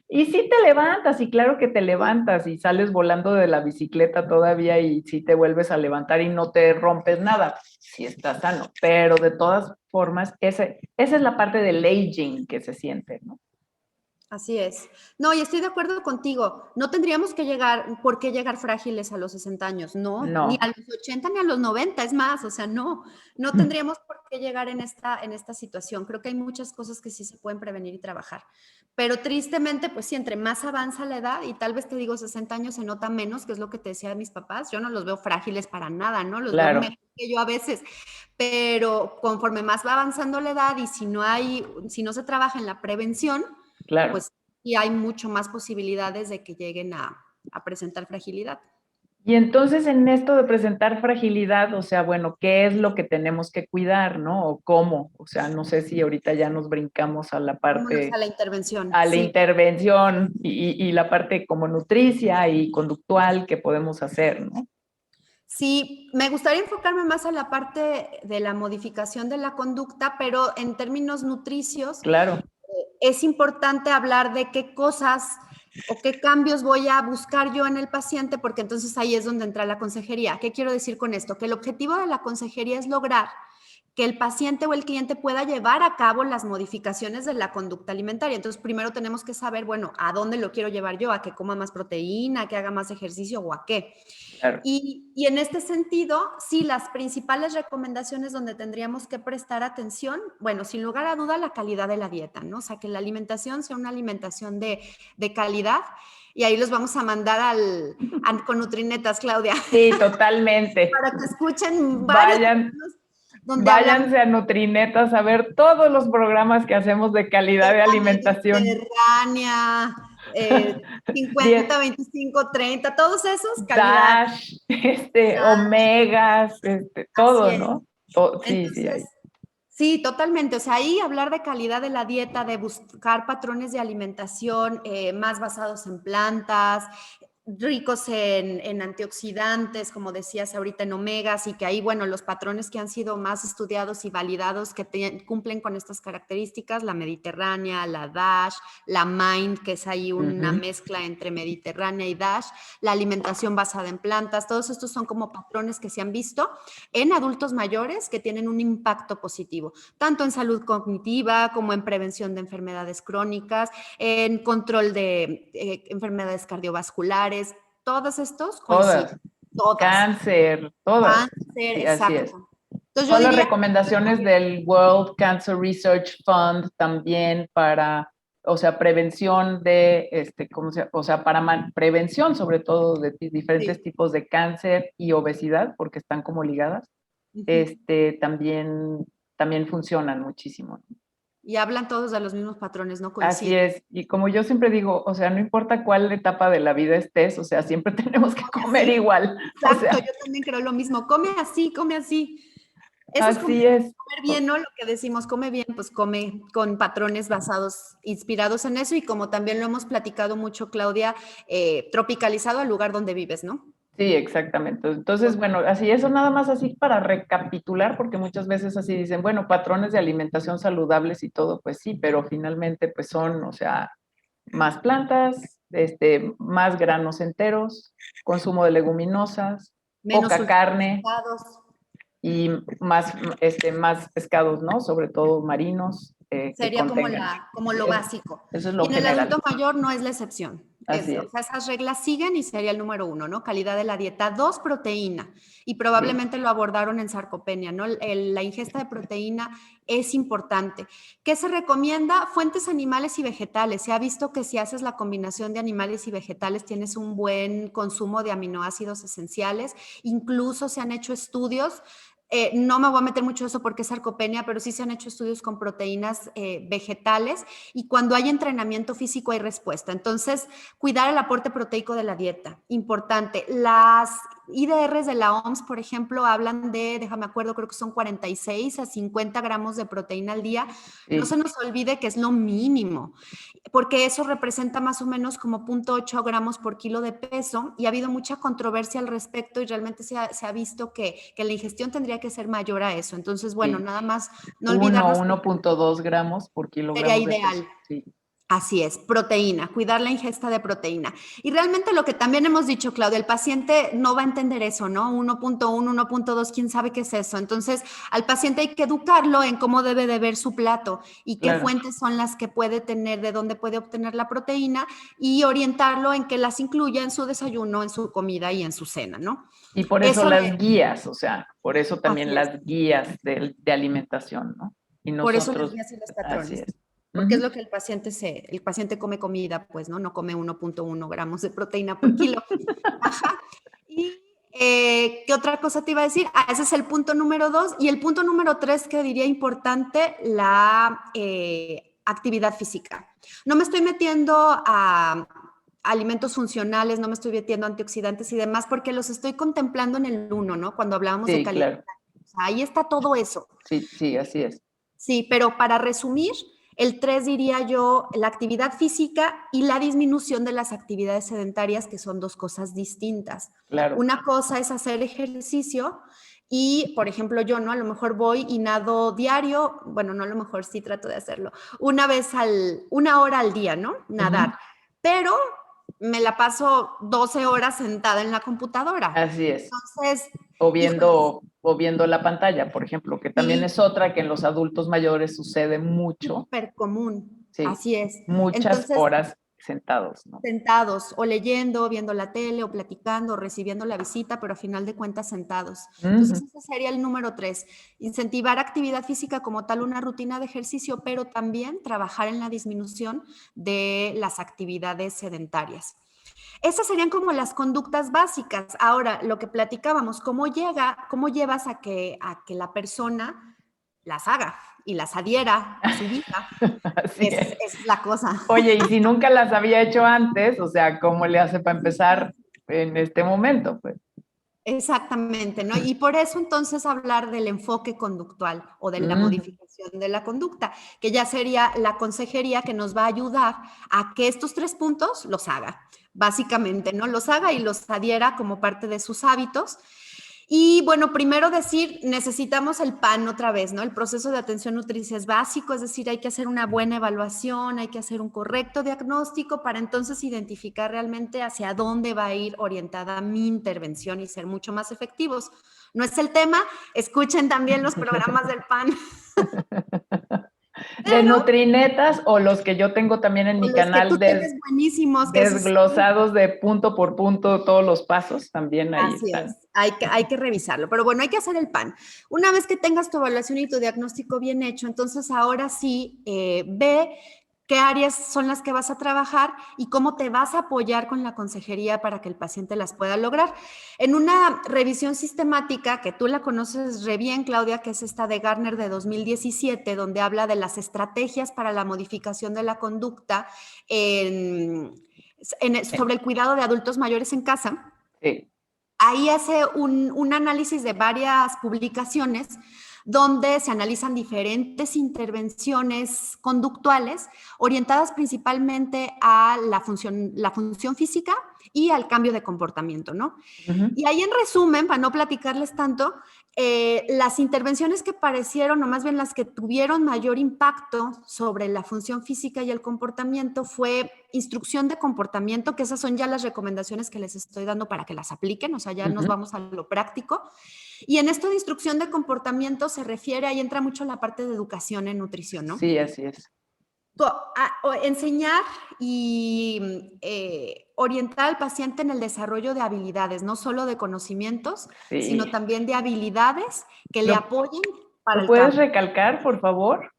Y sí te levantas, y claro que te levantas, y sales volando de la bicicleta todavía, y sí te vuelves a levantar y no te rompes nada, si estás sano. Pero de todas formas, esa es la parte del aging que se siente, ¿no? Así es. No, y estoy de acuerdo contigo. No tendríamos por qué llegar frágiles a los 60 años, no, ni a los 80 ni a los 90, es más, o sea, no tendríamos por qué llegar en esta situación. Creo que hay muchas cosas que sí se pueden prevenir y trabajar. Pero tristemente, pues sí, entre más avanza la edad, y tal vez te digo 60 años se nota menos, que es lo que te decía de mis papás, yo no los veo frágiles para nada, ¿no? Los veo mejor que yo a veces, pero conforme más va avanzando la edad y si no se trabaja en la prevención, pues sí hay mucho más posibilidades de que lleguen a presentar fragilidad. Y entonces en esto de presentar fragilidad, o sea, bueno, ¿qué es lo que tenemos que cuidar, no? O cómo, o sea, no sé si ahorita ya nos brincamos a la parte... A la intervención. A la intervención y la parte como nutricia y conductual que podemos hacer, ¿no? Sí, me gustaría enfocarme más a la parte de la modificación de la conducta, pero en términos nutricios, claro, es importante hablar de qué cosas ¿O qué cambios voy a buscar yo en el paciente? Porque entonces ahí es donde entra la consejería. ¿Qué quiero decir con esto? Que el objetivo de la consejería es lograr que el paciente o el cliente pueda llevar a cabo las modificaciones de la conducta alimentaria. Entonces, primero tenemos que saber, bueno, ¿a dónde lo quiero llevar yo? ¿A que coma más proteína? ¿A que haga más ejercicio? ¿O a qué? Claro. Y en este sentido, sí, las principales recomendaciones donde tendríamos que prestar atención, bueno, sin lugar a duda, la calidad de la dieta, ¿no? O sea, que la alimentación sea una alimentación de calidad. Y ahí los vamos a mandar con Nutrinetas, Claudia. Sí, totalmente. Para que escuchen varios donde váyanse a Nutrinetas a ver todos los programas que hacemos de calidad de alimentación. Mediterránea, 50, 25, 30, todos esos, calidad. Dash, omegas, todo, ¿no? Todo, sí, entonces, sí, totalmente. O sea, ahí hablar de calidad de la dieta, de buscar patrones de alimentación más basados en plantas, ricos en antioxidantes, como decías ahorita, en omegas, y que ahí, bueno, los patrones que han sido más estudiados y validados que cumplen con estas características, la mediterránea, la DASH, la MIND, que es ahí una mezcla entre mediterránea y DASH, la alimentación basada en plantas, todos estos son como patrones que se han visto en adultos mayores que tienen un impacto positivo, tanto en salud cognitiva como en prevención de enfermedades crónicas, en control de enfermedades cardiovasculares, todos estos coinciden. Todas. Cáncer, todas. Cáncer, sí, exacto. Así es. Entonces, son las recomendaciones del World Cancer Research Fund también para, o sea, prevención de, prevención sobre todo de diferentes tipos de cáncer y obesidad, porque están como ligadas, también funcionan muchísimo. Y hablan todos de los mismos patrones, ¿no? Así es, y como yo siempre digo, o sea, no importa cuál etapa de la vida estés, o sea, siempre tenemos que comer igual. Exacto, o sea, yo también creo lo mismo, come así, come así. Eso así es comer bien, ¿no? Lo que decimos, come bien, pues come con patrones basados, inspirados en eso, y como también lo hemos platicado mucho, Claudia, tropicalizado al lugar donde vives, ¿no? Sí, exactamente. Entonces, bueno, así eso nada más así para recapitular, porque muchas veces así dicen, bueno, patrones de alimentación saludables y todo, pues sí, pero finalmente pues son, o sea, más plantas, más granos enteros, consumo de leguminosas, menos poca carne y más pescados, ¿no? Sobre todo marinos. Sería como lo básico. Eso es lo y en general. el adulto mayor no es la excepción. Así es. O sea, esas reglas siguen y sería el número 1, ¿no? Calidad de la dieta. 2, proteína. Y probablemente lo abordaron en sarcopenia, ¿no? La ingesta de proteína es importante. ¿Qué se recomienda? Fuentes animales y vegetales. Se ha visto que si haces la combinación de animales y vegetales tienes un buen consumo de aminoácidos esenciales. Incluso se han hecho estudios. No me voy a meter mucho eso porque es sarcopenia, pero sí se han hecho estudios con proteínas vegetales y cuando hay entrenamiento físico hay respuesta. Entonces, cuidar el aporte proteico de la dieta, importante. Las IDRs de la OMS, por ejemplo, hablan de, déjame acuerdo, creo que son 46 a 50 gramos de proteína al día. Sí. No se nos olvide que es lo mínimo, porque eso representa más o menos como 0.8 gramos por kilo de peso y ha habido mucha controversia al respecto y realmente se ha visto que la ingestión tendría que ser mayor a eso. Entonces, bueno, nada más no olvidarnos. 1.2 gramos por kilogramo. Sería ideal. Sí. Así es, proteína, cuidar la ingesta de proteína. Y realmente lo que también hemos dicho, Claudia, el paciente no va a entender eso, ¿no? 1.1, 1.2, ¿quién sabe qué es eso? Entonces, al paciente hay que educarlo en cómo debe de ver su plato y qué fuentes son las que puede tener, de dónde puede obtener la proteína y orientarlo en que las incluya en su desayuno, en su comida y en su cena, ¿no? Y por eso las guías, o sea, por eso también las guías de alimentación, ¿no? Y nosotros, por eso las guías y los patrones. Así es. Porque es lo que el paciente come comida, pues, ¿no? No come 1.1 gramos de proteína por kilo. Ajá. Y, ¿qué otra cosa te iba a decir? Ese es el punto número 2. Y el punto número 3 que diría importante, la actividad física. No me estoy metiendo a alimentos funcionales, no me estoy metiendo a antioxidantes y demás, porque los estoy contemplando en el 1, ¿no? Cuando hablábamos de calidad. Claro. O sea, ahí está todo eso. Sí, así es. Sí, pero para resumir, el 3 diría yo, la actividad física y la disminución de las actividades sedentarias, que son dos cosas distintas. Claro. Una cosa es hacer ejercicio y, por ejemplo, yo, ¿no? A lo mejor voy y nado diario, bueno, no a lo mejor sí trato de hacerlo, una hora al día, ¿no? Nadar. Pero me la paso 12 horas sentada en la computadora. Así es. Entonces, O híjoles, viendo la pantalla, por ejemplo, que también sí, es otra que en los adultos mayores sucede mucho, súper común, sí, así es. muchas Entonces, horas sentados, ¿no? sentados o leyendo, viendo la tele o platicando, o recibiendo la visita, pero a final de cuentas sentados. Entonces, Ujú. ese sería el número 3, incentivar actividad física como tal, una rutina de ejercicio, pero también trabajar en la disminución de las actividades sedentarias. Esas serían como las conductas básicas. Ahora, lo que platicábamos, cómo llevas a que la persona las haga y las adhiera a su vida. Así Esa es. es la cosa. Oye, y si nunca las había hecho antes, o sea, ¿cómo le hace para empezar en este momento? Pues. Exactamente, ¿no? Y por eso entonces hablar del enfoque conductual o de la Ujú. modificación de la conducta, que ya sería la consejería que nos va a ayudar a que estos 3 puntos los haga, básicamente, ¿no? Los haga y los adhiera como parte de sus hábitos. Y bueno, primero decir, necesitamos el PAN otra vez, ¿no? El proceso de atención nutricia es básico, es decir, hay que hacer una buena evaluación, hay que hacer un correcto diagnóstico para entonces identificar realmente hacia dónde va a ir orientada mi intervención y ser mucho más efectivos. No es el tema, escuchen también los programas del PAN, De pero Nutrinetas o los que yo tengo también en o mi los que canal tú tienes buenísimos, que esos desglosados de punto por punto todos los pasos, también ahí así están. es, hay que revisarlo, pero bueno, hay que hacer el PAN. Una vez que tengas tu evaluación y tu diagnóstico bien hecho, entonces ahora sí ve qué áreas son las que vas a trabajar y cómo te vas a apoyar con la consejería para que el paciente las pueda lograr. En una revisión sistemática, que tú la conoces re bien, Claudia, que es esta de Gartner de 2017, donde habla de las estrategias para la modificación de la conducta sobre el cuidado de adultos mayores en casa. Sí. Ahí hace un análisis de varias publicaciones donde se analizan diferentes intervenciones conductuales orientadas principalmente a la función física y al cambio de comportamiento, ¿no? Uh-huh. Y ahí en resumen, para no platicarles tanto, las intervenciones que parecieron, o más bien las que tuvieron mayor impacto sobre la función física y el comportamiento fue instrucción de comportamiento, que esas son ya las recomendaciones que les estoy dando para que las apliquen, o sea, ya nos vamos a lo práctico. Y en esto de instrucción de comportamiento se refiere, ahí entra mucho la parte de educación en nutrición, ¿no? Sí, así es. Enseñar y orientar al paciente en el desarrollo de habilidades, no solo de conocimientos, sino Sí. también de habilidades que le apoyen para ¿Lo el puedes cambio. recalcar, por favor?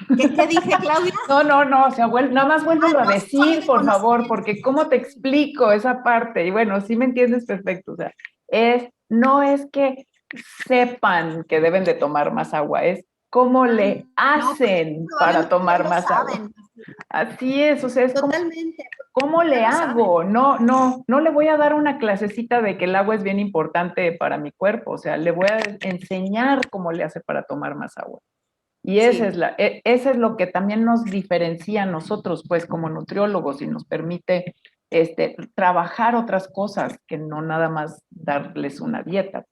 ¿Qué dije, Claudia? No, o sea, nada más vuélvelo a No solo decir, de por favor, conocimientos, porque sino ¿cómo te también. explico esa parte? Y bueno, sí me entiendes perfecto, o sea, no es que sepan que deben de tomar más agua, es cómo le No, pues hacen para probablemente ya tomar lo más agua. saben. Así es, o sea, es como, Totalmente, ¿cómo ya le lo saben. hago? No le voy a dar una clasecita de que el agua es bien importante para mi cuerpo, o sea, le voy a enseñar cómo le hace para tomar más agua. Y Sí. ese es lo que también nos diferencia a nosotros, pues, como nutriólogos y nos permite trabajar otras cosas que no nada más darles una dieta.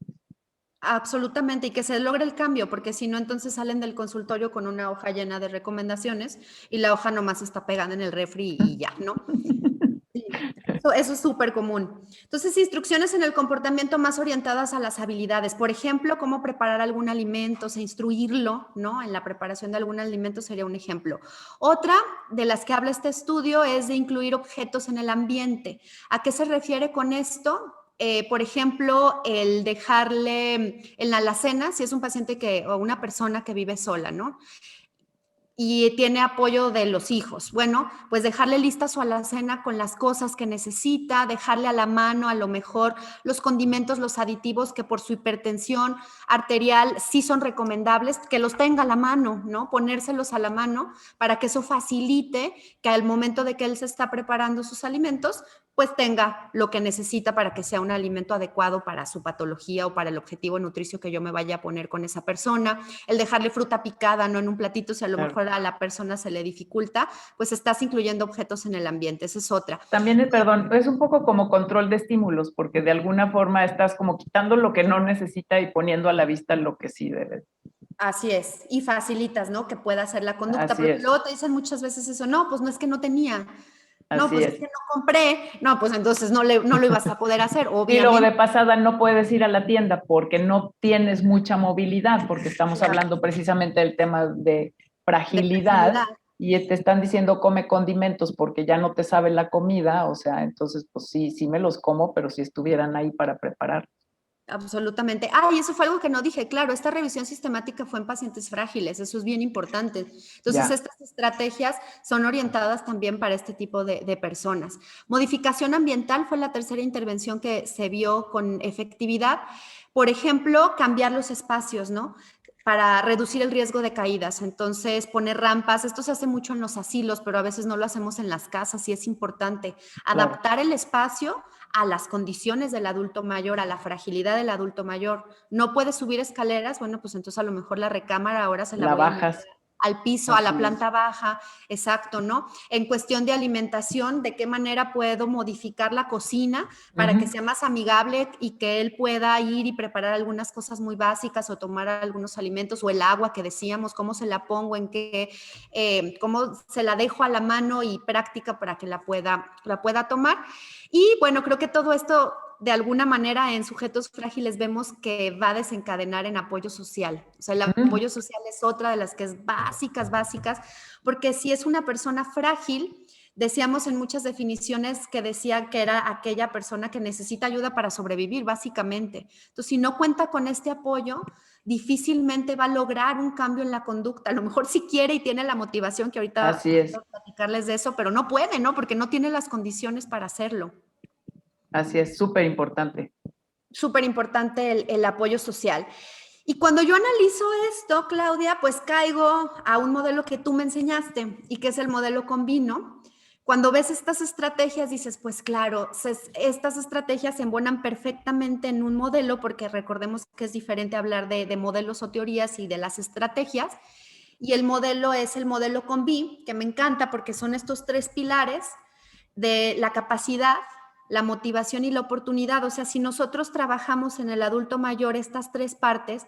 Absolutamente, y que se logre el cambio, porque si no, entonces salen del consultorio con una hoja llena de recomendaciones y la hoja nomás está pegada en el refri y ya, ¿no? Sí, eso es súper común. Entonces, instrucciones en el comportamiento más orientadas a las habilidades. Por ejemplo, cómo preparar algún alimento, o sea, instruirlo, ¿no? En la preparación de algún alimento sería un ejemplo. Otra de las que habla este estudio es de incluir objetos en el ambiente. ¿A qué se refiere con esto? Por ejemplo, el dejarle en la alacena, si es un paciente o una persona que vive sola, ¿no? Y tiene apoyo de los hijos. Bueno, pues dejarle lista su alacena con las cosas que necesita, dejarle a la mano a lo mejor los condimentos, los aditivos que por su hipertensión arterial sí son recomendables, que los tenga a la mano, ¿no? Ponérselos a la mano para que eso facilite que al momento de que él se está preparando sus alimentos, pues tenga lo que necesita para que sea un alimento adecuado para su patología o para el objetivo nutricio que yo me vaya a poner con esa persona. El dejarle fruta picada, no en un platito, si a lo mejor a la persona se le dificulta, pues estás incluyendo objetos en el ambiente, esa es otra. También, perdón, es un poco como control de estímulos, porque de alguna forma estás como quitando lo que no necesita y poniendo a la vista lo que sí debe. Así es, y facilitas, ¿no? Que pueda hacer la conducta, Así porque es. luego te dicen muchas veces eso, no, pues no es que no tenía. No, Así pues es es. que no compré. No, pues entonces no lo ibas a poder hacer, Y luego de obviamente. pasada no puedes ir a la tienda porque no tienes mucha movilidad, porque estamos Claro, hablando precisamente del tema de de fragilidad fragilidad. y te están diciendo come condimentos porque ya no te sabe la comida, o sea, entonces pues sí, sí me los como, pero si estuvieran ahí para preparar. Absolutamente. Ah, y eso fue algo que no dije. Claro, esta revisión sistemática fue en pacientes frágiles. Eso es bien importante. Entonces, Ya. estas estrategias son orientadas también para este tipo de personas. Modificación ambiental fue la tercera intervención que se vio con efectividad. Por ejemplo, cambiar los espacios, ¿no? Para reducir el riesgo de caídas. Entonces, poner rampas. Esto se hace mucho en los asilos, pero a veces no lo hacemos en las casas y es importante. Claro. Adaptar el espacio a las condiciones del adulto mayor, a la fragilidad del adulto mayor. No puede subir escaleras, bueno, pues entonces a lo mejor la recámara ahora se la La voy a meter bajas. al piso, a la Así es. planta baja, exacto, ¿no? En cuestión de alimentación, ¿de qué manera puedo modificar la cocina para que Ujú. sea más amigable y que él pueda ir y preparar algunas cosas muy básicas o tomar algunos alimentos o el agua que decíamos, cómo se la pongo, en qué, cómo se la dejo a la mano y práctica para que la pueda tomar? Y bueno, creo que todo esto de alguna manera en sujetos frágiles vemos que va a desencadenar en apoyo social. O sea, el Ujú. apoyo social es otra de las que es básicas, porque si es una persona frágil, decíamos en muchas definiciones que decía que era aquella persona que necesita ayuda para sobrevivir, básicamente. Entonces, si no cuenta con este apoyo, difícilmente va a lograr un cambio en la conducta. A lo mejor si quiere y tiene la motivación, que ahorita Así es. quiero platicarles de eso, pero no puede, ¿no? Porque no tiene las condiciones para hacerlo. Así es, súper importante. Súper importante el apoyo social. Y cuando yo analizo esto, Claudia, pues caigo a un modelo que tú me enseñaste y que es el modelo Convino. Cuando ves estas estrategias, dices, pues claro, estas estrategias se embonan perfectamente en un modelo, porque recordemos que es diferente hablar de modelos o teorías y de las estrategias. Y el modelo es el modelo Convi, que me encanta porque son estos tres pilares de la capacidad, la motivación y la oportunidad. O sea, si nosotros trabajamos en el adulto mayor estas tres partes,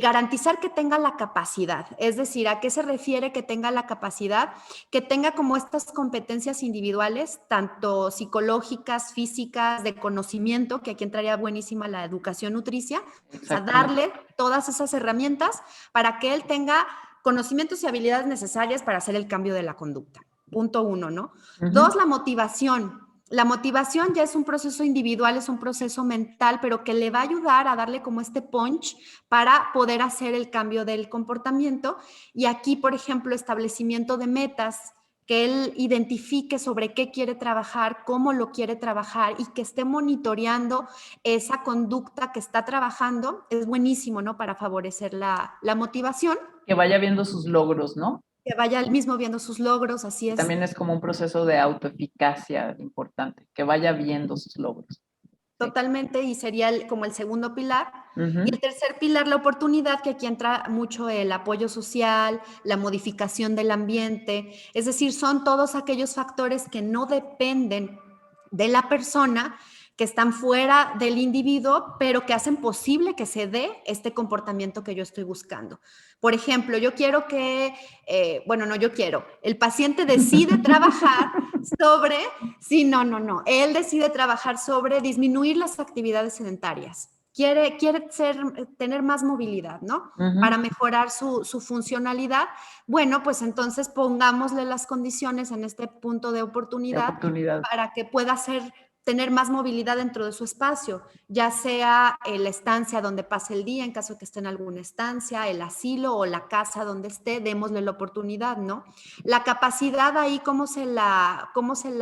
garantizar que tenga la capacidad, es decir, ¿a qué se refiere que tenga la capacidad? Que tenga como estas competencias individuales, tanto psicológicas, físicas, de conocimiento, que aquí entraría buenísima la educación nutricia, o sea, Exactamente. darle todas esas herramientas para que él tenga conocimientos y habilidades necesarias para hacer el cambio de la conducta. Punto uno, ¿no? Dos, Ujú. la motivación. La motivación ya es un proceso individual, es un proceso mental, pero que le va a ayudar a darle como este punch para poder hacer el cambio del comportamiento. Y aquí, por ejemplo, establecimiento de metas, que él identifique sobre qué quiere trabajar, cómo lo quiere trabajar y que esté monitoreando esa conducta que está trabajando, es buenísimo, ¿no? Para favorecer la motivación, Que vaya viendo sus logros, ¿no? que vaya él mismo viendo sus logros, así Y es. también es como un proceso de autoeficacia importante, que vaya viendo sus logros. Sí. Totalmente, y sería como el segundo pilar. Y Ujú. el tercer pilar, la oportunidad, que aquí entra mucho el apoyo social, la modificación del ambiente, es decir, son todos aquellos factores que no dependen de la persona, que están fuera del individuo, pero que hacen posible que se dé este comportamiento que yo estoy buscando. Por ejemplo, yo quiero que, bueno, no yo quiero, el paciente decide trabajar sobre, sí, no, él decide trabajar sobre disminuir las actividades sedentarias. Quiere tener más movilidad, ¿no? Para Ujú. mejorar su funcionalidad. Bueno, pues entonces pongámosle las condiciones en este punto de De oportunidad oportunidad. para que pueda tener más movilidad dentro de su espacio, ya sea la estancia donde pase el día, en caso de que esté en alguna estancia, el asilo o la casa donde esté, démosle la oportunidad, ¿no? La capacidad ahí, cómo se la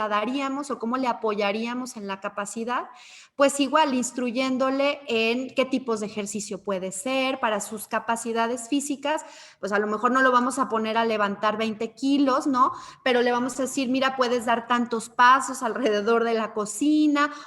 daríamos o cómo le apoyaríamos en la capacidad? Pues igual, instruyéndole en qué tipos de ejercicio puede ser para sus capacidades físicas, pues a lo mejor no lo vamos a poner a levantar 20 kilos, ¿no? Pero le vamos a decir, mira, puedes dar tantos pasos alrededor de la cocina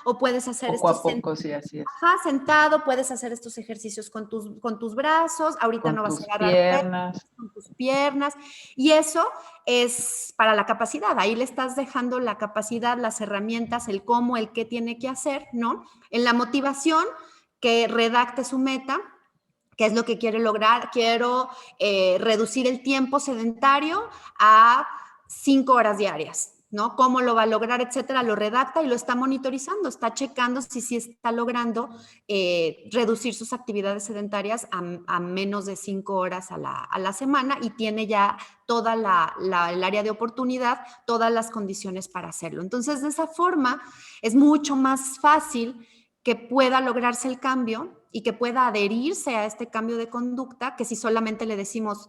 o puedes hacer Poco a estos poco, sí, así es. sentado, puedes hacer estos ejercicios con tus brazos, ahorita no Con vas a tus agarrar peso, piernas. con tus piernas, y eso es para la capacidad. Ahí le estás dejando la capacidad, las herramientas, el cómo, el qué tiene que hacer, ¿no? En la motivación, que redacte su meta, qué es lo que quiere lograr. Quiero reducir el tiempo sedentario a 5 horas diarias. ¿no? ¿Cómo lo va a lograr, etcétera? Lo redacta y lo está monitorizando, está checando si sí está logrando reducir sus actividades sedentarias a menos de 5 horas a la semana y tiene ya toda el área de oportunidad, todas las condiciones para hacerlo. Entonces, de esa forma es mucho más fácil que pueda lograrse el cambio y que pueda adherirse a este cambio de conducta que si solamente le decimos,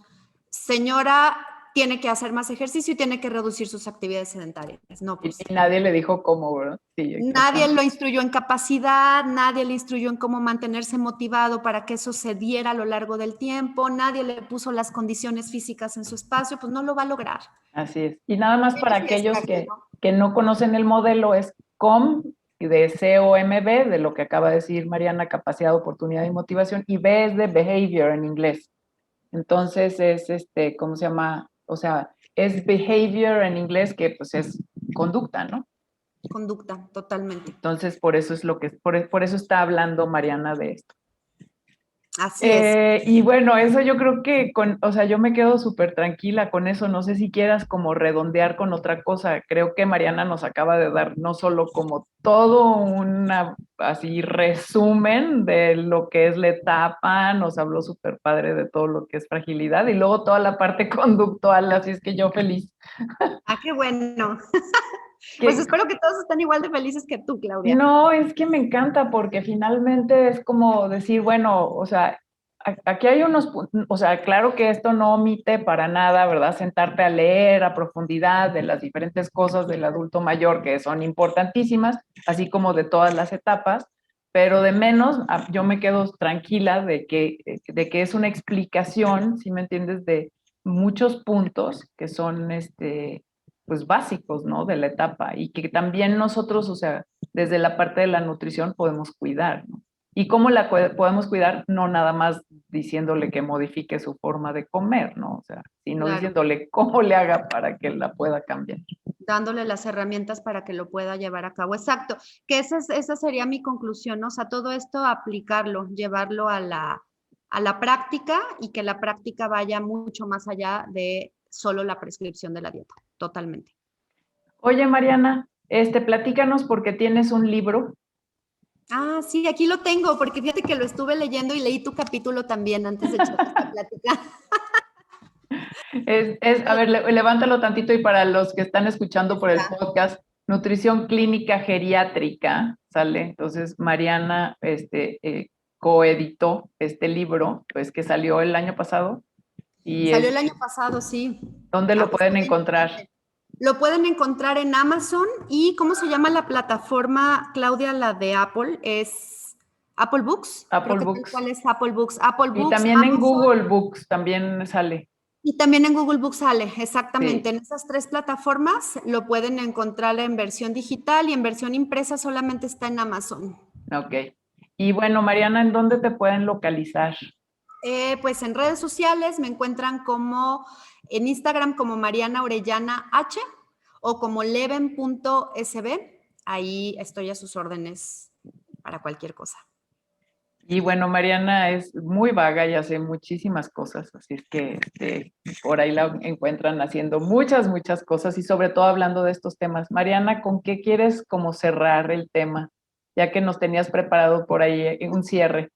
señora, tiene que hacer más ejercicio y tiene que reducir sus actividades sedentarias. No, pues. Y nadie le dijo cómo, ¿verdad? Sí, Nadie lo instruyó en capacidad, nadie le instruyó en cómo mantenerse motivado para que eso se diera a lo largo del tiempo, nadie le puso las condiciones físicas en su espacio, pues no lo va a lograr. Así es. Y nada más para aquellos ¿no? que no conocen el modelo, es COM, de COMB, de lo que acaba de decir Mariana, capacidad, oportunidad y motivación, y B es de behavior en inglés. Entonces es, ¿cómo se llama? O sea, es behavior en inglés, que pues es conducta, ¿no? Conducta, totalmente. Entonces, por eso es por eso está hablando Mariana de esto. Así es. Y bueno, eso yo creo que o sea, yo me quedo súper tranquila con eso. No sé si quieras como redondear con otra cosa. Creo que Mariana nos acaba de dar no solo como todo una así resumen de lo que es la etapa, nos habló súper padre de todo lo que es fragilidad y luego toda la parte conductual, así es que yo feliz. Ah, qué bueno. Pues espero que todos estén igual de felices que tú, Claudia. No, es que me encanta porque finalmente es como decir, bueno, o sea, aquí hay unos, o sea, claro que esto no omite para nada, ¿verdad? Sentarte a leer a profundidad de las diferentes cosas del adulto mayor que son importantísimas, así como de todas las etapas, pero de menos yo me quedo tranquila de que es una explicación, ¿sí me entiendes?, de muchos puntos que son, pues básicos, ¿no? De la etapa y que también nosotros, o sea, desde la parte de la nutrición podemos cuidar, ¿no? ¿Y cómo la podemos cuidar? No nada más diciéndole que modifique su forma de comer, ¿no? O sea, sino Claro. diciéndole cómo le haga para que la pueda cambiar. Dándole las herramientas para que lo pueda llevar a cabo. Exacto, que esa sería mi conclusión, ¿no? O sea, todo esto aplicarlo, llevarlo a la práctica y que la práctica vaya mucho más allá de solo la prescripción de la dieta, totalmente. Oye, Mariana, platícanos porque tienes un libro. Ah, sí, aquí lo tengo, porque fíjate que lo estuve leyendo y leí tu capítulo también antes de echar esta plática. A ver, levántalo tantito y para los que están escuchando por el podcast, Nutrición Clínica Geriátrica, ¿sale? Entonces, Mariana coeditó este libro, pues que salió el año pasado. Salió el año pasado, sí. ¿Dónde lo pueden encontrar? Lo pueden encontrar en Amazon y ¿cómo se llama la plataforma, Claudia, la de Apple? Es Apple Books. Apple Books. ¿Cuál es Apple Books? Apple Books. Y también Amazon, en Google Books también sale. Y también en Google Books sale, exactamente. Sí. En esas 3 plataformas lo pueden encontrar en versión digital y en versión impresa solamente está en Amazon. Ok. Y bueno, Mariana, ¿en dónde te pueden localizar? Pues en redes sociales me encuentran como en Instagram como Mariana Orellana H o como leven.sb. Ahí estoy a sus órdenes para cualquier cosa. Y bueno, Mariana es muy vaga y hace muchísimas cosas, así es que por ahí la encuentran haciendo muchas cosas y sobre todo hablando de estos temas. Mariana, ¿con qué quieres como cerrar el tema? Ya que nos tenías preparado por ahí un cierre.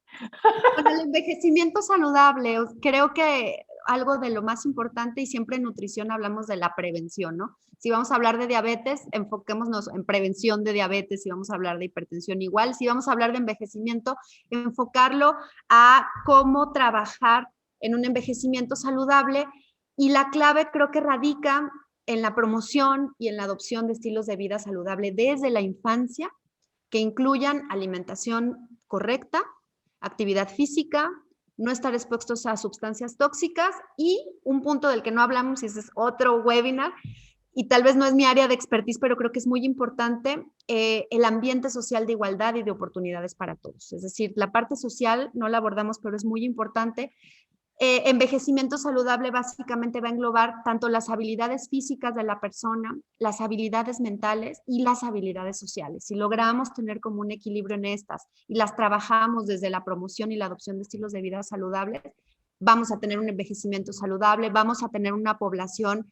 Con el envejecimiento saludable, creo que algo de lo más importante, y siempre en nutrición hablamos de la prevención, ¿no? Si vamos a hablar de diabetes, enfoquémonos en prevención de diabetes. Si vamos a hablar de hipertensión, igual. Si vamos a hablar de envejecimiento, enfocarlo a cómo trabajar en un envejecimiento saludable. Y la clave creo que radica en la promoción y en la adopción de estilos de vida saludable desde la infancia, que incluyan alimentación correcta, actividad física, no estar expuestos a sustancias tóxicas y un punto del que no hablamos, y ese es otro webinar, y tal vez no es mi área de expertise, pero creo que es muy importante, el ambiente social de igualdad y de oportunidades para todos. Es decir, la parte social no la abordamos, pero es muy importante. Envejecimiento saludable básicamente va a englobar tanto las habilidades físicas de la persona, las habilidades mentales y las habilidades sociales. Si logramos tener como un equilibrio en estas y las trabajamos desde la promoción y la adopción de estilos de vida saludables, vamos a tener un envejecimiento saludable, vamos a tener una población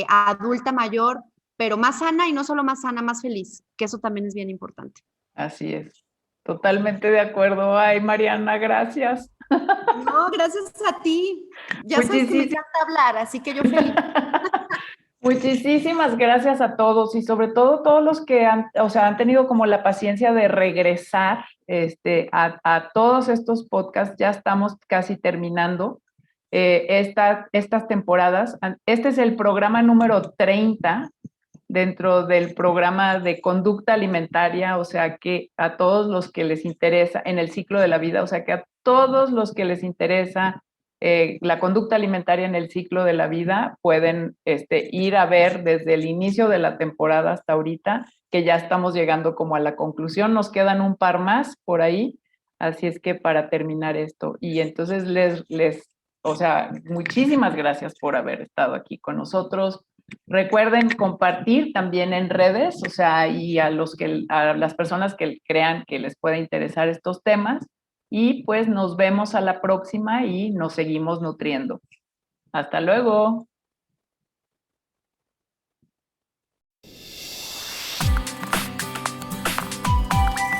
adulta mayor pero más sana y no solo más sana, más feliz, que eso también es bien importante. Así es. Totalmente de acuerdo. Ay, Mariana, gracias. No, gracias a ti. Ya sabes que me encanta hablar, así que yo feliz. Muchísimas gracias a todos y sobre todo todos los que han tenido como la paciencia de regresar a todos estos podcasts. Ya estamos casi terminando estas temporadas. Este es el programa número 30 dentro del programa de conducta alimentaria, o sea que a todos los que les interesa en el ciclo de la vida, o sea que a todos los que les interesa la conducta alimentaria en el ciclo de la vida, pueden ir a ver desde el inicio de la temporada hasta ahorita, que ya estamos llegando como a la conclusión. Nos quedan un par más por ahí, así es que para terminar esto. Y entonces muchísimas gracias por haber estado aquí con nosotros. Recuerden compartir también en redes, o sea, y a las personas que crean que les pueda interesar estos temas. Y pues nos vemos a la próxima y nos seguimos nutriendo. Hasta luego.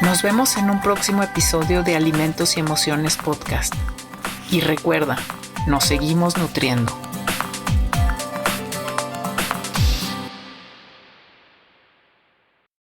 Nos vemos en un próximo episodio de Alimentos y Emociones Podcast. Y recuerda, nos seguimos nutriendo.